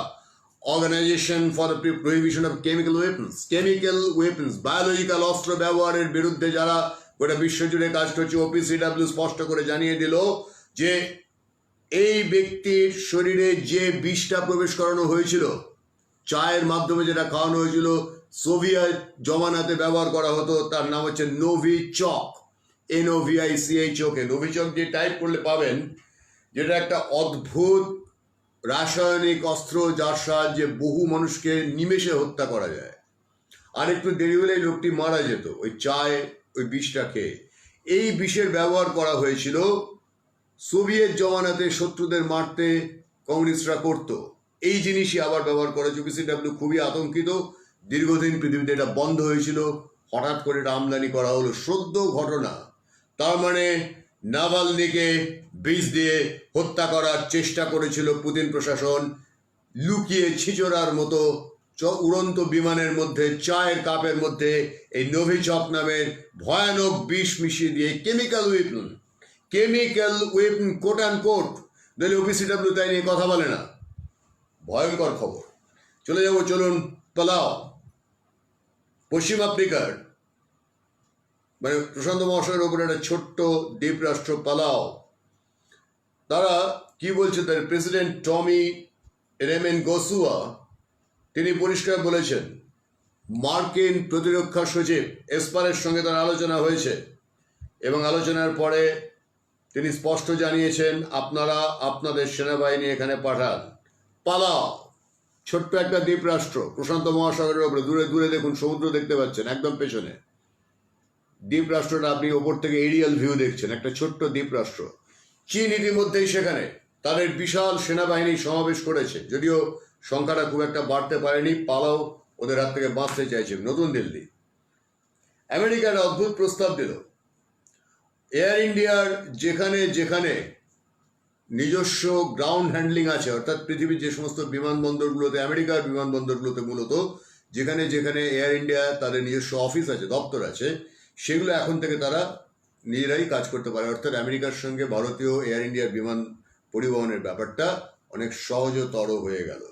Organization for the prohibition of chemical weapons, biological অস্ত্র ব্যবহারের বিরুদ্ধে যারা গোটা বিশ্বজুড়ে কাজ করছে। OPCW স্পষ্ট করে জানিয়ে দিল যে এই ব্যক্তির শরীরে যে বিষটা প্রবেশ করানো হয়েছিল, চায়ের মাধ্যমে যেটা খাওয়ানো হয়েছিল, সোভিয়েত জমানাতে ব্যবহার করা হতো, তার নাম হচ্ছে নোভিচক, NOVICHOK। নোভিচক যে টাইপ করলে পাবেন, যেটা একটা অদ্ভুত রাসায়নিক অস্ত্র, যার সাহায্যে বহু মানুষকে নিমেষে হত্যা করা যায়। আর একটু দেরি হলেই লোকটি মারা যেত ওই চায় ওই বিষটা খেয়ে। এই বিষের ব্যবহার করা হয়েছিল সোভিয়েত জমানাতে, শত্রুদের মারতে কমিউনিস্টরা করত। এই জিনিসই আবার ব্যবহার করা হয়েছে। OPCW খুবই আতঙ্কিত। দীর্ঘদিন পৃথিবীতে এটা বন্ধ হয়েছিল, হঠাৎ করে এটা আমদানি করা হলো, সদ্য ঘটনা। তার মানে নাভালনিকে বিষ দিয়ে হত্যা করার চেষ্টা করেছিল পুতিন প্রশাসন। লুকিয়ে ছিচড়ার মতো উড়ন্ত বিমানের মধ্যে, চায়ের কাপের মধ্যে এই নোভিচক নামের ভয়ানক বিষ মিশিয়ে দিয়ে chemical weapon quote and quote. নইলে OPCW তাই নিয়ে কথা বলে না। ভয়ঙ্কর খবর। চলুন পালাও, পশ্চিম আফ্রিকার, মানে প্রশান্ত মহাসাগরের উপরে একটা ছোট্ট দ্বীপ রাষ্ট্র পালাও। তারা কি বলছে, তার প্রেসিডেন্ট টমি রেমেনগোসুয়া তিনি পরিষ্কার বলেছেন, মার্কিন প্রতিরক্ষা সচিব এসপারের সঙ্গে তার আলোচনা হয়েছে, এবং আলোচনার পরে তিনি স্পষ্ট জানিয়েছেন, আপনারা আপনাদের সেনাবাহিনী এখানে পাঠান। পালাও ছোট্ট একটা দ্বীপ রাষ্ট্র প্রশান্ত মহাসাগরের উপরে, দূরে দূরে দেখুন সমুদ্র দেখতে পাচ্ছেন, একদম পেছনে দ্বীপ রাষ্ট্রটা আপনি ওপর থেকে এরিয়াল ভিউ দেখছেন, একটা ছোট্ট দ্বীপ রাষ্ট্র। চীন ইতিমধ্যেই সেখানে তাদের বিশাল সেনাবাহিনী সমাবেশ করেছে, যদিও সংখ্যাটা খুব একটা বাড়তে পারেনি। পালাও ওদের হাত থেকে বাঁচতে চাইছে। নতুন দিল্লি, আমেরিকা একটা অদ্ভুত প্রস্তাব দিল, এয়ার ইন্ডিয়ার যেখানে যেখানে নিজস্ব গ্রাউন্ড হ্যান্ডলিং আছে, অর্থাৎ পৃথিবীর যে সমস্ত বিমানবন্দরগুলোতে, আমেরিকার বিমানবন্দরগুলোতে মূলত যেখানে যেখানে এয়ার ইন্ডিয়া তাদের নিজস্ব অফিস আছে, দপ্তর আছে, সেগুলো এখন থেকে তারা নিজেরাই কাজ করতে পারে। অর্থাৎ আমেরিকার সঙ্গে ভারতীয় এয়ার ইন্ডিয়ার বিমান পরিবহনের ব্যাপারটা অনেক সহজতর হয়ে গেল।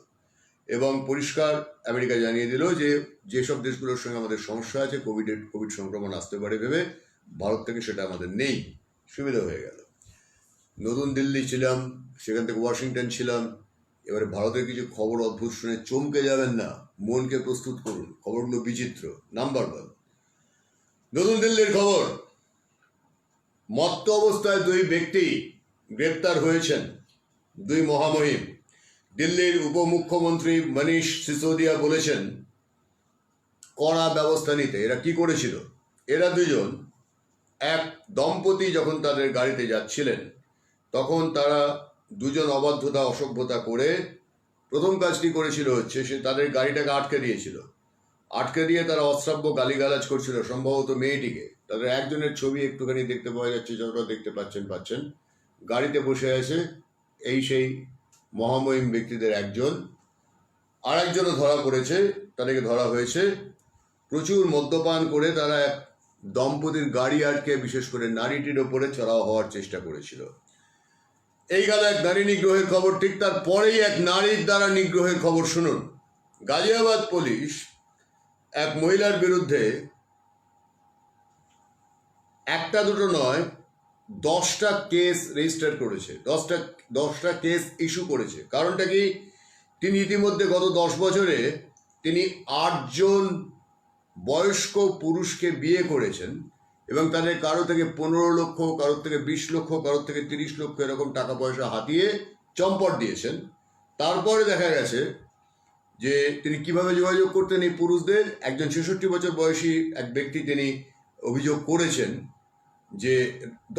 এবং পরিষ্কার আমেরিকা জানিয়ে দিল যে যেসব দেশগুলোর সঙ্গে আমাদের সমস্যা আছে, কোভিড সংক্রমণ আসতে পারে ভেবে, ভারত থেকে সেটা আমাদের নেই, সুবিধা হয়ে গেল। নতুন দিল্লি ছিলাম, সেখান থেকে ওয়াশিংটন ছিলাম, এবারে ভারতের কিছু খবর অদ্ভুত শুনে চমকে যাবেন না, মনকে প্রস্তুত করুন, খবরগুলো বিচিত্র। নাম্বার 1, নতুন দিল্লির খবর, মত্ত অবস্থায় 2 ব্যক্তি গ্রেপ্তার হয়েছেন, 2 মহামহিম। দিল্লির উপমুখ্যমন্ত্রী মনীষ সিসোদিয়া বলেছেন কড়া ব্যবস্থা নিতে। এরা কি করেছিল? এরা দুজন, এক দম্পতি যখন তাদের গাড়িতে যাচ্ছিলেন তখন তারা দুজন অবাধ্যতা অসভ্যতা করে প্রথম কাজটি করেছিল হচ্ছে সে তাদের গাড়িটাকে আটকে দিয়েছিল। আটকে দিয়ে তারা অশ্রাব্য গালিগালাজ করছিল সম্ভবত মেয়েটিকে। তাদের একজনের ছবি একটুখানি দেখতে পাওয়া যাচ্ছে, যতটা দেখতে পাচ্ছেন গাড়িতে বসে আছে এই সেই মহামহিম ব্যক্তিদের একজন। আর একজনও ধরা পড়েছে, তাদেরকে ধরা হয়েছে। প্রচুর মদ্যপান করে তারা এক দম্পতির গাড়ি আটকে বিশেষ করে নারীটির ওপরে চড়াও হওয়ার চেষ্টা করেছিল। এই গেল এক নারী নিগ্রহের খবর। ঠিক তার পরেই এক নারীর দ্বারা নিগ্রহের খবর শুনুন। গাজিয়াবাদ পুলিশ এক মহিলার বিরুদ্ধে একটা দুটো নয় 10টা কেস রেজিস্টার করেছে, 10টা কেস ইস্যু করেছে। কারণটা কি? তিনি ইতিমধ্যে গত 10 বছরে তিনি 8 জন বয়স্ক পুরুষকে বিয়ে করেছেন এবং তাদের কারো থেকে 15 লক্ষ, কারোর থেকে 20 লক্ষ, কারোর থেকে 30 লক্ষ এরকম টাকা পয়সা হাতিয়ে চম্পট দিয়েছেন। তারপরে দেখা গেছে যে তিনি কিভাবে যোগাযোগ করতেন এই পুরুষদের। একজন 66 বছর বয়সী এক ব্যক্তি তিনি অভিযোগ করেছেন যে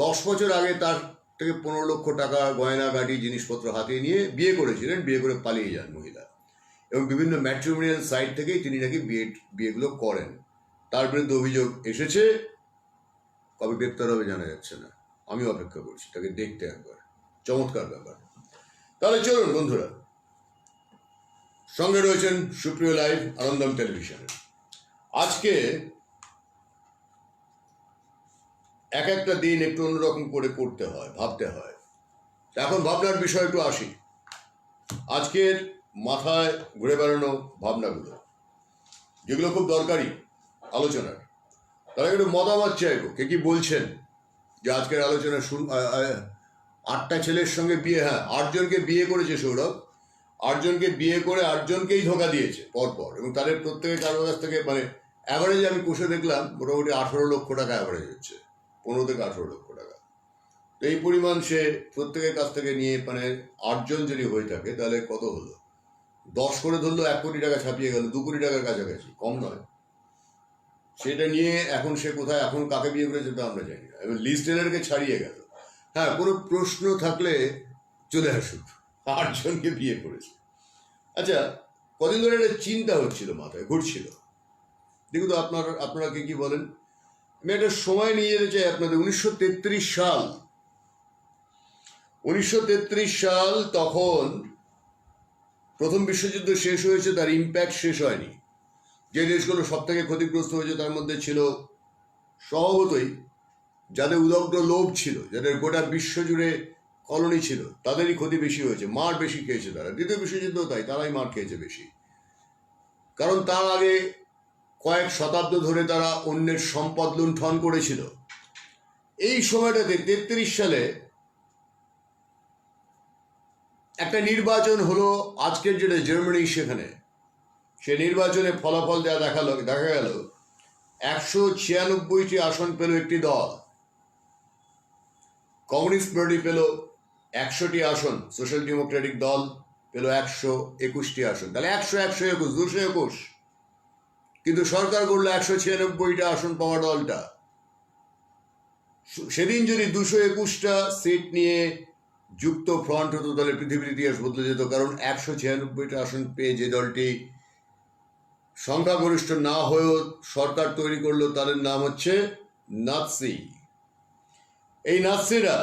10 বছর আগে তার থেকে 15 লক্ষ টাকা গয়না গাড়ি জিনিসপত্র হাতিয়ে নিয়ে বিয়ে করেছিলেন, বিয়ে করে পালিয়ে যান মহিলা। এবং বিভিন্ন ম্যাট্রিমোনিয়াল সাইট থেকেই তিনি নাকি বিয়েগুলো করেন। তার বিরুদ্ধে অভিযোগ এসেছে। কবে গ্রেপ্তার হবে জানা যাচ্ছে না, আমি অপেক্ষা করছি তাকে দেখতে একবার। চমৎকার ব্যাপার। তাহলে চলুন বন্ধুরা, সঙ্গে রয়েছেন সুপ্রিয় লাইভ আনন্দম টেলিভিশনের। আজকে এক একটা দিন একটু অন্যরকম করে করতে হয়, ভাবতে হয়। এখন ভাবনার বিষয় একটু আসি। আজকের মাথায় ঘুরে বেড়ানো ভাবনাগুলো যেগুলো খুব দরকারি আলোচনার, তারা একটু মতামত চাইব। কে কি বলছেন যে আজকের আলোচনা 8টা ছেলের সঙ্গে বিয়ে, 8 জনকে বিয়ে করেছে সৌরভ। 8 জনকে বিয়ে করে 8 জনকেই ধোঁকা দিয়েছে পরপর, এবং তাদের প্রত্যেকে কারোর কাছ থেকে অ্যাভারেজ আমি কষে দেখলাম মোটামুটি 18 লক্ষ টাকা অ্যাভারেজ হচ্ছে, 15 থেকে 18 লক্ষ টাকা। তো এই পরিমাণ সে প্রত্যেকের কাছ থেকে নিয়ে 8 জন যদি হয়ে থাকে তাহলে কত হলো? 10 করে ধরলো 1 কোটি টাকা ছাপিয়ে গেল, 2 কোটি টাকার কাছাকাছি, কম নয়। সেটা নিয়ে এখন সে কোথায়, এখন কাকে বিয়ে করেছে তা আমরা জানি না, এবং লিস্ট টেলারকে ছাড়িয়ে গেল। কোনো প্রশ্ন থাকলে চলে আসুক, 8 জনকে বিয়ে করেছে। আচ্ছা, কদিন ধরে একটা চিন্তা হচ্ছিল, মাথায় ঘুরছিল। দেখুন তো আপনারা কি বলেন। আমি একটা সময় নিয়ে যেতে চাই আপনাদের। 1933 সাল, তখন প্রথম বিশ্বযুদ্ধ শেষ হয়েছে, তার ইম্প্যাক্ট শেষ হয়নি। যে দেশগুলো সব থেকে ক্ষতিগ্রস্ত হয়েছে তার মধ্যে ছিল স্বভাবতই যাদের উদগ্র লোভ ছিল, যাদের গোটা বিশ্বজুড়ে কলোনি ছিল, তাদেরই ক্ষতি বেশি হয়েছে, মার বেশি খেয়েছে তারা। দ্বিতীয় বিশ্বযুদ্ধ তাই, তারাই মার খেয়েছে বেশি। কারণ তার আগে কয়েক শতাব্দ ধরে তারা অন্যের সম্পদ লুণ্ঠন করেছিল। এই সময়টাতে 33 সালে একটা নির্বাচন হলো, আজকের যেটা জার্মানি, সেখানে সে নির্বাচনে ফলাফল দেখা গেল 196টি আসন পেল একটি দল। কমিউনিস্ট পার্টি পেল 100টি আসন, সোশ্যাল ডেমোক্রেটিক দল পেল 121টি আসন। তাহলে 221 কিন্তু সরকার করলো 196টা আসন পাওয়া দলটা। সেদিন যদি 221টা সিট নিয়ে যুক্ত ফ্রন্ট হতো তাহলে পৃথিবীর ইতিহাস বদলে যেত। কারণ 196টা আসন পেয়ে যে দলটি সংখ্যাগরিষ্ঠ না হয়েও সরকার তৈরি করলো, তাদের নাম হচ্ছে নাৎসি। এই নাৎসিরা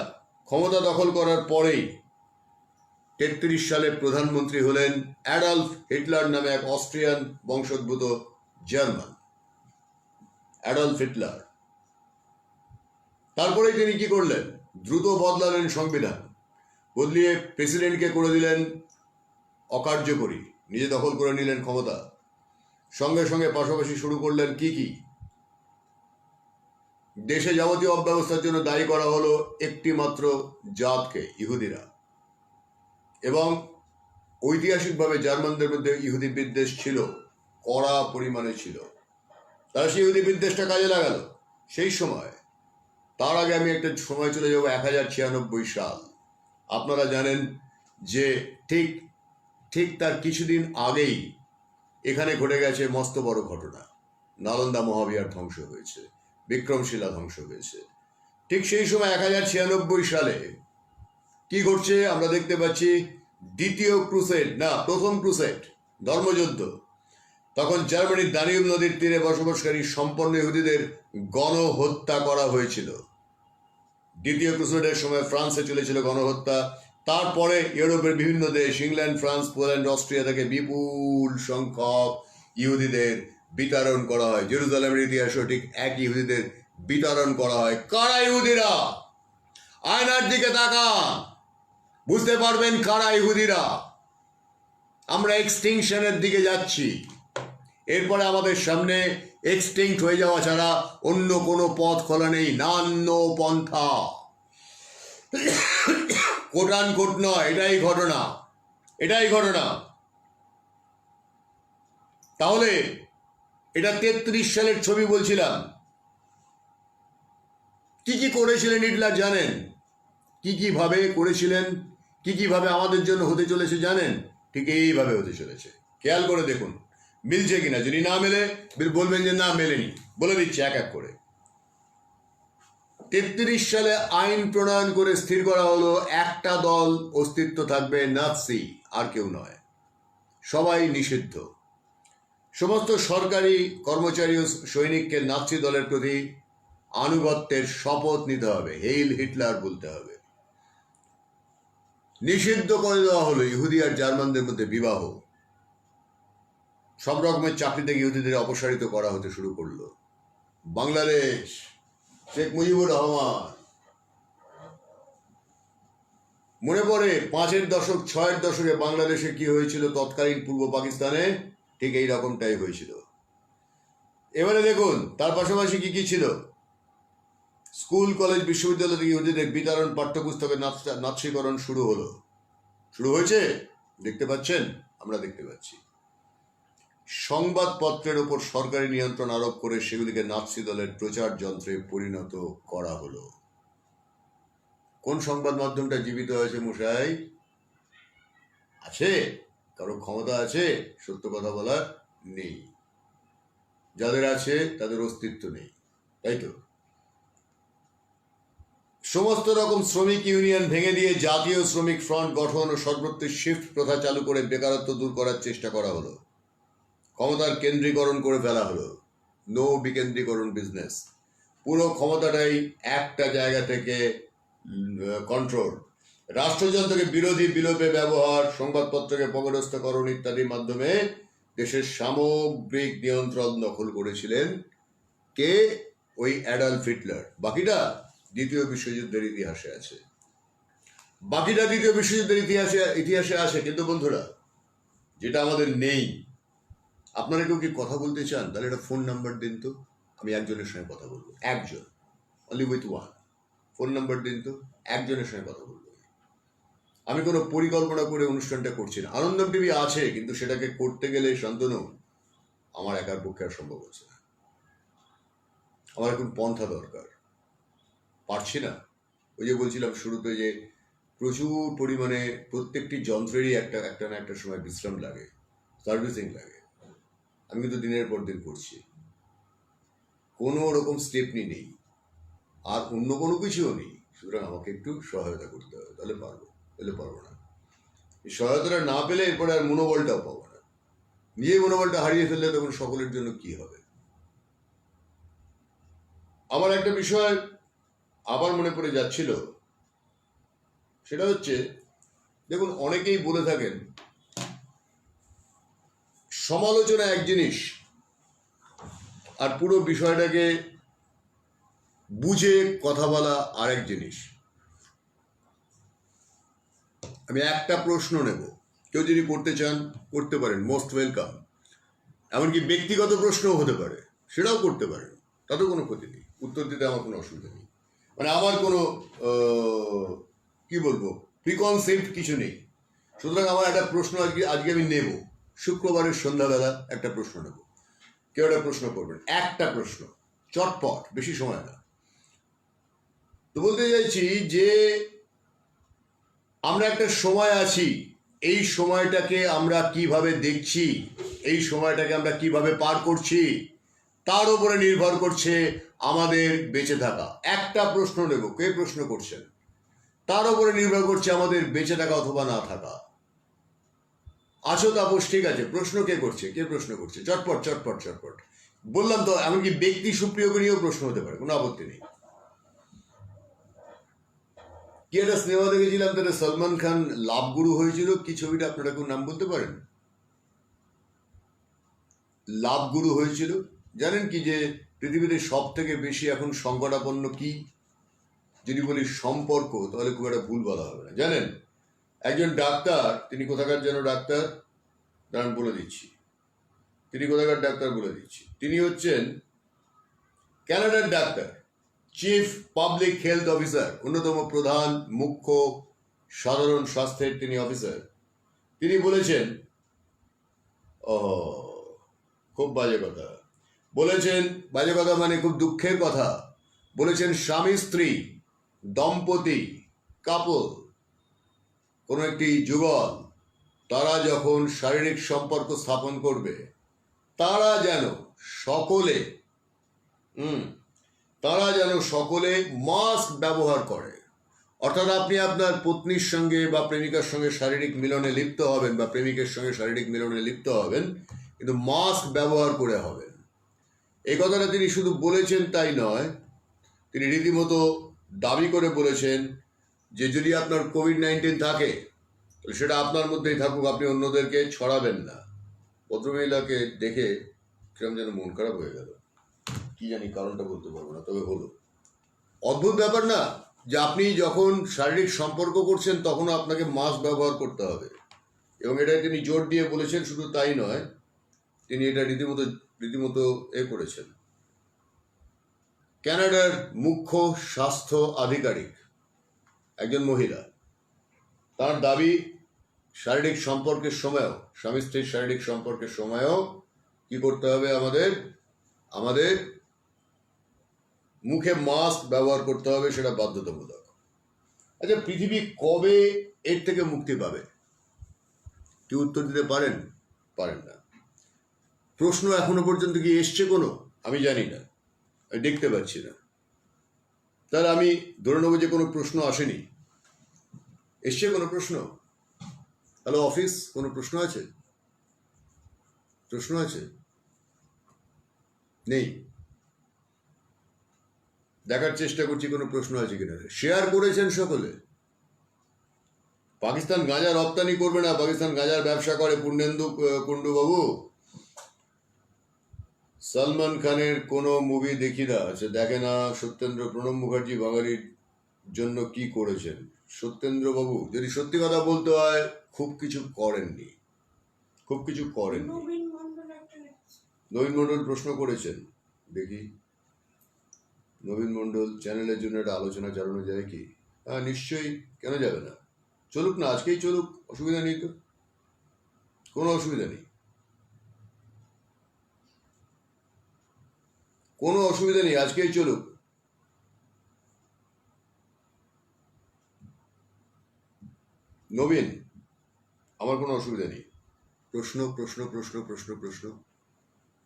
ক্ষমতা দখল করার পরেই 33 সালে প্রধানমন্ত্রী হলেন অ্যাডলফ হিটলার নামে এক অস্ট্রিয়ান বংশোদ্ভূত জার্মান, অ্যাডলফ হিটলার। তারপরে তিনি কি করলেন? দ্রুত বদলালেন সংবিধান, বদলিয়ে প্রেসিডেন্টকে করে দিলেন অকার্যকরী, নিজে দখল করে নিলেন ক্ষমতা। সঙ্গে সঙ্গে পাশাপাশি শুরু করলেন কি দেশে যাবতীয় অব্যবস্থার জন্য দায়ী করা হলো একটি মাত্র জাতকে, ইহুদিরা। এবং ঐতিহাসিকভাবে জার্মানদের মধ্যে ইহুদি বিদ্বেষ ছিল, কড়া পরিমাণে ছিল। তারা সেই ইহুদি বিদ্বেষটা কাজে লাগালো সেই সময়। তার আগে আমি একটা সময় চলে যাবো 1096 সাল। আপনারা জানেন যে ঠিক ঠিক তার কিছুদিন আগেই এখানে ঘটে গেছে মস্ত বড় ঘটনা। নালন্দা মহাবিহার ধ্বংস হয়েছে, বিক্রমশিলা ধ্বংস হয়েছে। ঠিক সেই সময় 1096 সালে কি ঘটছে আমরা দেখতে পাচ্ছি, দ্বিতীয় ক্রুসেড না প্রথম ক্রুসেড, ধর্মযুদ্ধ। তখন জার্মানির দানিউব নদীর তীরে বসবাসকারী সম্পন্ন ইহুদিদের গণহত্যা করা হয়েছিল। দ্বিতীয় ক্রুসেডের সময় ফ্রান্সে চলেছিল গণহত্যা। তারপরে ইউরোপের বিভিন্ন দেশ, ইংল্যান্ড, ফ্রান্স, পোল্যান্ড, অস্ট্রিয়া থেকে বিপুল সংখ্যক ইহুদিদের বিতরণ করা হয়। জেরুজালেমের ইতিহাসও ঠিক একই, ইহুদিদের বিতরণ করা হয়। কারা ইহুদিরা? আয়নার দিকে তাকান, বুঝতে পারবেন কারা ইহুদিরা। আমরা এক্সটিংশনের দিকে যাচ্ছি। এরপরে আমাদের সামনে এক্সটিংক্ট হয়ে যাওয়া ছাড়া অন্য কোনো পথ খোলা নেই, নান্য পন্থা। কোটান কোট নয়, এটাই ঘটনা, এটাই ঘটনা। তাহলে এটা 33 সালের ছবি বলছিলাম। কি কি করেছিলেন হিটলার জানেন? কি কি ভাবে করেছিলেন, কি কি ভাবে আমাদের জন্য হতে চলেছে জানেন? ঠিক এইভাবে হতে চলেছে। খেয়াল করে দেখুন মিলছে কিনা। যদি না মেলে বলবেন যে না মেলেনি। বলে দিচ্ছি এক এক করে। 33 সালে আইন প্রণয়ন করে স্থির করা হলো একটা দল অস্তিত্ব থাকবে, নাৎসি, আর কেউ নয়। সবাই নিষিদ্ধ। সমস্ত সরকারি কর্মচারী ও সৈনিককে নাৎসি দলের প্রতি আনুগত্যের শপথ নিতে হবে, হেইল হিটলার বলতে হবে। নিষিদ্ধ করে দেওয়া হলো ইহুদি আর জার্মানদের মধ্যে বিবাহ। সব রকমের চাকরি থেকে ইহুদিদের অপসারিত করা হতে শুরু করলো। বাংলাদেশ, শেখ মুজিবুর রহমান, মনে পড়ে 5-এর দশক 6-এর দশকে বাংলাদেশে কি হয়েছিল তৎকালীন পূর্ব পাকিস্তানে? ঠিক এই রকমটাই হয়েছিল। এবারে দেখুন তার পাশাপাশি কি কি ছিল। স্কুল, কলেজ, বিশ্ববিদ্যালয় থেকে ইহুদিদের বিতরণ, পাঠ্যপুস্তকের নাৎসিকরণ শুরু হলো। শুরু হয়েছে, দেখতে পাচ্ছেন, আমরা দেখতে পাচ্ছি। সংবাদপত্রের উপর সরকারি নিয়ন্ত্রণ আরোপ করে সেগুলিকে নাৎসি দলের প্রচার যন্ত্রে পরিণত করা হলো। কোন সংবাদ মাধ্যমটা জীবিত হয়েছে মশাই? আছে? কারো ক্ষমতা আছে সত্য কথা বলার? নেই। যাদের আছে তাদের অস্তিত্ব নেই, তাই তো? সমস্ত রকম শ্রমিক ইউনিয়ন ভেঙে দিয়ে জাতীয় শ্রমিক ফ্রন্ট গঠন ও সর্বত্র শিফট প্রথা চালু করে বেকারত্ব দূর করার চেষ্টা করা হলো। ক্ষমতার কেন্দ্রীকরণ করে ফেলা হলো। নো বিকেন্দ্রীকরণ বিজনেস। পুরো ক্ষমতাটাই একটা জায়গা থেকে কন্ট্রোল। রাষ্ট্রযন্ত্রকে বিরোধী বিলোপে ব্যবহার, সংবাদপত্রকে পকড়স্থকরণ ইত্যাদির মাধ্যমে দেশের সামগ্রিক নিয়ন্ত্রণ দখল করেছিলেন কে? ওই অ্যাডলফ হিটলার। বাকিটা দ্বিতীয় বিশ্বযুদ্ধের ইতিহাসে আছে। বাকিটা দ্বিতীয় বিশ্বযুদ্ধের ইতিহাসে আছে। কিন্তু বন্ধুরা, যেটা আমাদের নেই, আপনারা কেউ কি কথা বলতে চান? তাহলে একটা ফোন নাম্বার দিন তো, আমি একজনের সঙ্গে কথা বলবো। একজন, only with one. Phone number দিন তো, একজনের সঙ্গে কথা বলবো। আমি কোনো পরিকল্পনা করে অনুষ্ঠানটা করছি না। আনন্দম টিভি আছে, কিন্তু সেটাকে করতে গেলে শান্তনু আমার একার পক্ষে আর সম্ভব হচ্ছে না। আমার এখন পন্থা দরকার, পারছি না। ওই যে বলছিলাম শুরুতে যে প্রচুর পরিমাণে প্রত্যেকটি যন্ত্রেরই একটা না একটা সময় বিশ্রাম লাগে, সার্ভিসিং লাগে। আমি কিন্তু দিনের পর দিন করছি, কোনো রকম স্টেপনি নেই, আর অন্য কোনো কিছুও নেই। সুতরাং আমাকে একটু সহায়তা করতে হবে, তাহলে পারবো, তাহলে পারবো না। এই সহায়তাটা না পেলে এরপরে আর মনোবলটাও পাবো না। নিজে মনোবলটা হারিয়ে ফেললে তখন সকলের জন্য কি হবে? আমার একটা বিষয় আবার মনে পড়ে যাচ্ছিল, সেটা হচ্ছে, দেখুন অনেকেই বলে থাকেন সমালোচনা এক জিনিস, আর পুরো বিষয়টাকে বুঝে কথা বলা আরেক জিনিস। আমি একটা প্রশ্ন নেব, কেউ যদি করতে চান করতে পারেন, মোস্ট ওয়েলকাম। এমনকি ব্যক্তিগত প্রশ্নও হতে পারে, সেটাও করতে পারেন, তাতে কোনো ক্ষতি নেই। উত্তর দিতে আমার কোনো অসুবিধা নেই। মানে আমার কোনো কি বলবো, প্রিকনসেপ্ট কিছু নেই। সুতরাং আমার একটা প্রশ্ন আজকে আমি নেব, শুক্রবারের সন্ধ্যাবেলা একটা প্রশ্ন নেব। কেউ একটা প্রশ্ন করবেন, একটা প্রশ্ন, চটপট, বেশি সময় না। তো বলতে চাইছি যে আমরা একটা সময় আছি, এই সময়টাকে আমরা কিভাবে দেখছি, এই সময়টাকে আমরা কিভাবে পার করছি, তার উপরে নির্ভর করছে আমাদের বেঁচে থাকা। একটা প্রশ্ন নেব, কে প্রশ্ন করছেন, তার উপরে নির্ভর করছে আমাদের বেঁচে থাকা অথবা না থাকা। আছো তাপস, ঠিক আছে, প্রশ্ন কে করছে, কে প্রশ্ন করছে? চটপট চটপট চটপট। বললাম তো, এমনকি ব্যক্তি সুপ্রিয়কে নিয়েও প্রশ্ন হতে পারে, কোনো আপত্তি নেই। কি একটা সিনেমা দেখেছিলাম, তাহলে সলমান খান লাভগুরু হয়েছিল, কি ছবিটা আপনারা কোন নাম বলতে পারেন? লাভগুরু হয়েছিল। জানেন কি যে পৃথিবীতে সব থেকে বেশি এখন সংকটাপন্ন কি? যদি বলি সম্পর্ক, তাহলে খুব একটা ভুল বলা হবে না। জানেন, একজন ডাক্তার, তিনি কোথাকার যেন ডাক্তার, দাঁড়ান বলে দিচ্ছি, তিনি কোথাকার ডাক্তার বলে দিচ্ছি, তিনি হচ্ছেন কানাডার doctor, chief public health officer, অন্যতম প্রধান মুখ্য সাধারণ স্বাস্থ্যের তিনি অফিসার। তিনি বলেছেন, খুব বাজে কথা বলেছেন, বাজে কথা মানে খুব দুঃখের কথা বলেছেন, স্বামী স্ত্রী দম্পতি কাপল, কোনো একটি যুগল, তারা যখন শারীরিক সম্পর্ক স্থাপন করবে, তারা যেন সকলে মাস্ক ব্যবহার করে। অর্থাৎ আপনি আপনার পত্নীর সঙ্গে বা প্রেমিকার সঙ্গে শারীরিক মিলনে লিপ্ত হবেন, বা প্রেমিকের সঙ্গে শারীরিক মিলনে লিপ্ত হবেন, কিন্তু মাস্ক ব্যবহার করে হবেন। এই কথাটা তিনি শুধু বলেছেন তাই নয়, তিনি রীতিমতো দাবি করে বলেছেন যে যদি আপনার কোভিড-19 থাকে, তো সেটা আপনার মধ্যেই থাকুক, আপনি অন্যদেরকে ছড়াবেন না। ভদ্রমহিলাকে দেখে কিরম যেন মন খারাপ হয়ে গেল, কি জানি কারণটা বলতে পারবো না, তবে হলো। অদ্ভুত ব্যাপার না, যে আপনি যখন শারীরিক সম্পর্ক করছেন তখনও আপনাকে মাস্ক ব্যবহার করতে হবে, এবং এটাই তিনি জোর দিয়ে বলেছেন। শুধু তাই নয়, তিনি এটা রীতিমতো করেছেন। কানাডার মুখ্য স্বাস্থ্য আধিকারিক, একজন মহিলা, তার দাবি শারীরিক সম্পর্কের সময়ও, স্বামী স্ত্রীর শারীরিক সম্পর্কের সময়ও কি করতে হবে, আমাদের মুখে মাস্ক ব্যবহার করতে হবে, সেটা বাধ্যতামূলক। আচ্ছা, পৃথিবী কবে এর থেকে মুক্তি পাবে? কি উত্তর দিতে পারেন? পারেন না। প্রশ্ন এখনো পর্যন্ত কি এসছে কোনো? আমি জানি না, আমি দেখতে পাচ্ছি না। তাহলে আমি ধরে নেবো যে কোনো প্রশ্ন আসেনি। এসছে কোনো প্রশ্ন? হ্যালো অফিস, কোনো প্রশ্ন আছে? প্রশ্ন আছে? নেই। দেখার চেষ্টা করছি কোনো প্রশ্ন আছে কিনা। শেয়ার করেছেন সকলে। পাকিস্তান গাঁজা রপ্তানি করবে না, পাকিস্তান গাঁজার ব্যবসা করে পূর্ণেন্দু কুণ্ডু বাবু। সলমান খানের কোনো মুভি দেখি না, আচ্ছা দেখে না। সত্যেন্দ্র, প্রণব মুখার্জি বাঙালির জন্য কি করেছেন? সত্যেন্দ্র বাবু, যদি সত্যি কথা বলতে হয়, খুব কিছু করেননি। নবীন মণ্ডল প্রশ্ন করেছেন, দেখি। নবীন মণ্ডল, চ্যানেলের জন্য একটা আলোচনা চালানো যায় কি? হ্যাঁ নিশ্চয়ই, কেন যাবে না? চলুক না, আজকেই চলুক, অসুবিধা নেই তো, কোনো অসুবিধা নেই, কোনো অসুবিধা নেই, আজকেই চলুক। নবীন, আমার কোনো অসুবিধা নেই। প্রশ্ন প্রশ্ন প্রশ্ন প্রশ্ন প্রশ্ন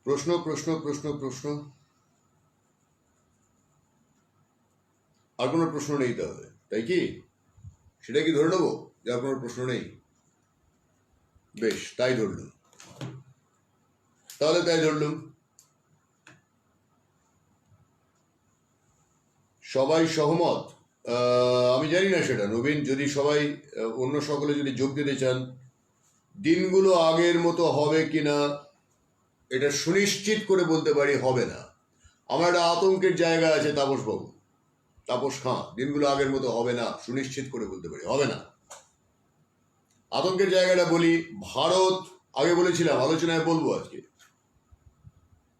প্রশ্ন প্রশ্ন প্রশ্ন প্রশ্ন আর কোনো প্রশ্ন নেই তাহলে, তাই কি? সেটা কি ধরে নেবো যে আর কোনো প্রশ্ন নেই? বেশ, তাই ধরলুম, তাহলে তাই ধরলুম। সবাই সহমত? আমি জানি না সেটা নবীন, যদি সবাই অন্য সকলে যদি যোগ দিতে চান, দিনগুলো আগের মতো হবে কিনা এটা সুনিশ্চিত করে বলতে পারি হবে না। আমার একটা আতঙ্কের জায়গা আছে তাপসবাবু, তাপস খাঁ, দিনগুলো আগের মতো হবে না, সুনিশ্চিত করে বলতে পারি হবে না। আতঙ্কের জায়গাটা বলি, ভারত, আগে বলেছিলাম, আলোচনায় বলবো আজকে,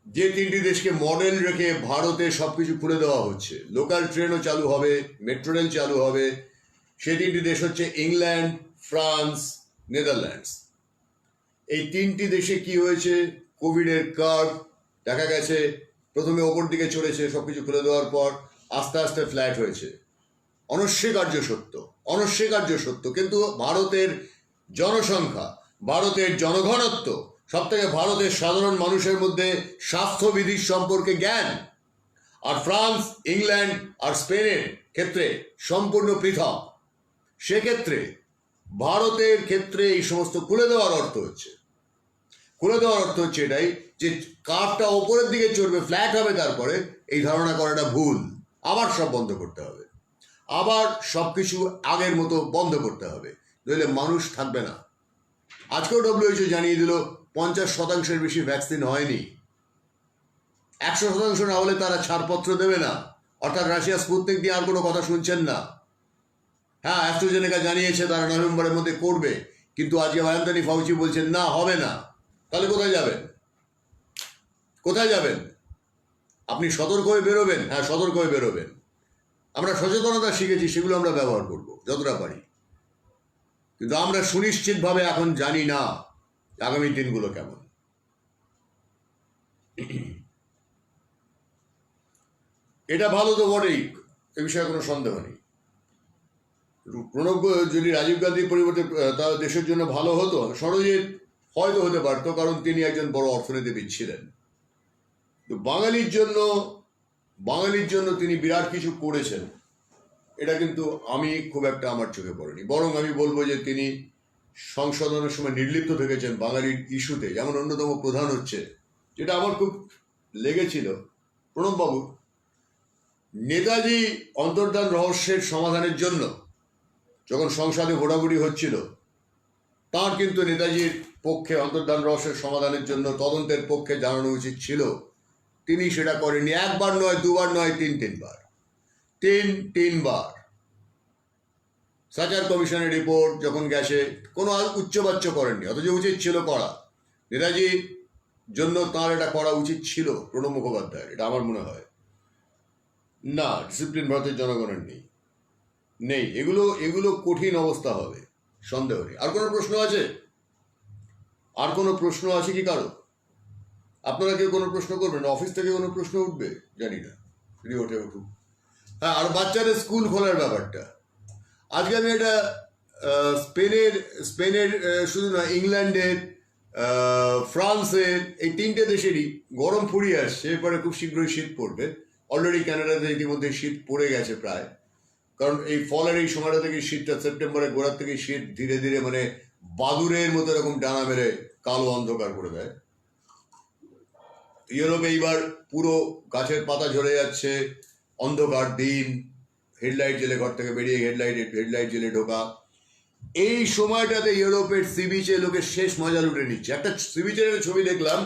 যে তিনটি দেশকে মডেল রেখে ভারতে সবকিছু খুলে দেওয়া হচ্ছে, লোকাল ট্রেনও চালু হবে, মেট্রো রেল চালু হবে, সেই তিনটি দেশ হচ্ছে ইংল্যান্ড, ফ্রান্স নেদারল্যান্ডস। এই তিনটি দেশে কি হয়েছে, কোভিডের কার্ভ দেখা গেছে প্রথমে ওপর দিকে চলেছে, সবকিছু খুলে দেওয়ার পর আস্তে আস্তে ফ্ল্যাট হয়েছে। অনস্বীকার্য সত্য, অনস্বীকার্য সত্য। কিন্তু ভারতের জনসংখ্যা, ভারতের জনঘনত্ব, সব থেকে ভারতের সাধারণ মানুষের মধ্যে স্বাস্থ্যবিধির সম্পর্কে জ্ঞান আর ফ্রান্স, ইংল্যান্ড আর স্পেনের ক্ষেত্রে সম্পূর্ণ পৃথক। সেক্ষেত্রে ভারতের ক্ষেত্রে এই সমস্ত খুলে দেওয়ার অর্থ হচ্ছে, খুলে দেওয়ার অর্থ হচ্ছে এটাই যে কার্ভটা ওপরের দিকে চড়বে, ফ্ল্যাট হবে, তারপরে এই ধারণা করাটা ভুল। আবার সব বন্ধ করতে হবে, আবার সব কিছু আগের মতো বন্ধ করতে হবে, নইলে মানুষ থাকবে না। আজকেও WHO জানিয়ে দিল 50% বেশি ভ্যাকসিন হয়নি। 100% না হলে তারা ছাড়পত্র দেবে না। অর্থাৎ রাশিয়া স্পুতনিক দিয়ে আর কোনো কথা শুনছেন না। হ্যাঁ, অ্যাস্ট্রাজেনেকা জানিয়েছে তারা নভেম্বরের মধ্যে করবে, কিন্তু আজকে অ্যান্থনি ফাউচি বলছেন না, হবে না। তাহলে কোথায় যাবেন? কোথায় যাবেন? আপনি সতর্ক হয়ে বেরোবেন? হ্যাঁ, সতর্ক হয়ে বেরোবেন। আমরা সচেতনতা শিখেছি, সেগুলো আমরা ব্যবহার করব যতটা পারি, কিন্তু আমরা সুনিশ্চিতভাবে এখন জানি না আগামী দিনগুলো কেমন। এটা ভালো তো বটেই, এ বিষয়ে কোনো সন্দেহ নেই। প্রণব যদি রাজীব গান্ধীর পরিবর্তে তার দেশের জন্য ভালো হতো, সরজিৎ হয়তো হতে পারতো, কারণ তিনি একজন বড় অর্থনীতিবিদ ছিলেন। তো বাঙালির জন্য তিনি বিরাট কিছু করেছেন, এটা কিন্তু আমি খুব একটা আমার চোখে পড়েনি। বরং আমি বলবো যে তিনি সংশোধনের সময় নির্লিপ্ত থেকেছেন বাঙালির ইস্যুতে। যেমন অন্যতম প্রধান হচ্ছে, যেটা আমার খুব লেগেছিল প্রণববাবু, নেতাজি অন্তর্ধান রহস্যের সমাধানের জন্য যখন সংসদে ভোটাভুটি হচ্ছিল, তার কিন্তু নেতাজির পক্ষে অন্তর্ধান রহস্যের সমাধানের জন্য তদন্তের পক্ষে জানানো উচিত ছিল। তিনি সেটা করেননি। একবার নয়, দুবার নয়, তিনবার। সাচার কমিশনের রিপোর্ট যখন গেছে, কোনো উচ্চবাচ্য করেননি, অথচ উচিত ছিল করা। নেতাজির জন্য তার এটা করা উচিত ছিল প্রণব মুখোপাধ্যায়ের, এটা আমার মনে হয়। না, ডিসিপ্লিন ভারতের জনগণের নেই। এগুলো কঠিন অবস্থা হবে, সন্দেহ নেই। আর কোনো প্রশ্ন আছে? আর কোনো প্রশ্ন আছে কি কারো? আপনারা কেউ কোনো প্রশ্ন করবেন? অফিস থেকে কোনো প্রশ্ন উঠবে জানি না, যদি ওঠে উঠুক। হ্যাঁ, আর বাচ্চাদের স্কুল খোলার ব্যাপারটা, আজকে আমি এটা স্পেনের শুধু না, ইংল্যান্ডের, ফ্রান্সের, এই তিনটে দেশেরই গরম ফুরিয়ে আসছে। এরপরে খুব শীঘ্রই শীত পড়বে। অলরেডি ক্যানাডাতে ইতিমধ্যে শীত পড়ে গেছে প্রায়, কারণ এই ফলের এই সময়টা থেকে শীতটা, সেপ্টেম্বরের গোড়ার থেকে শীত ধীরে ধীরে মানে বাদুরের মতো এরকম ডানা মেরে কালো অন্ধকার করে দেয়। ইউরোপে এইবার পুরো গাছের পাতা ঝরে যাচ্ছে, অন্ধকার দিন, হেডলাইট জেলে ঘর থেকে বেরিয়ে হেডলাইট জেলে ঢোকা। এই সময়টাতে ইউরোপের সি বিচে লোকের শেষ মজা লুটে নিচ্ছে। একটা সি বিচের ছবি দেখলাম,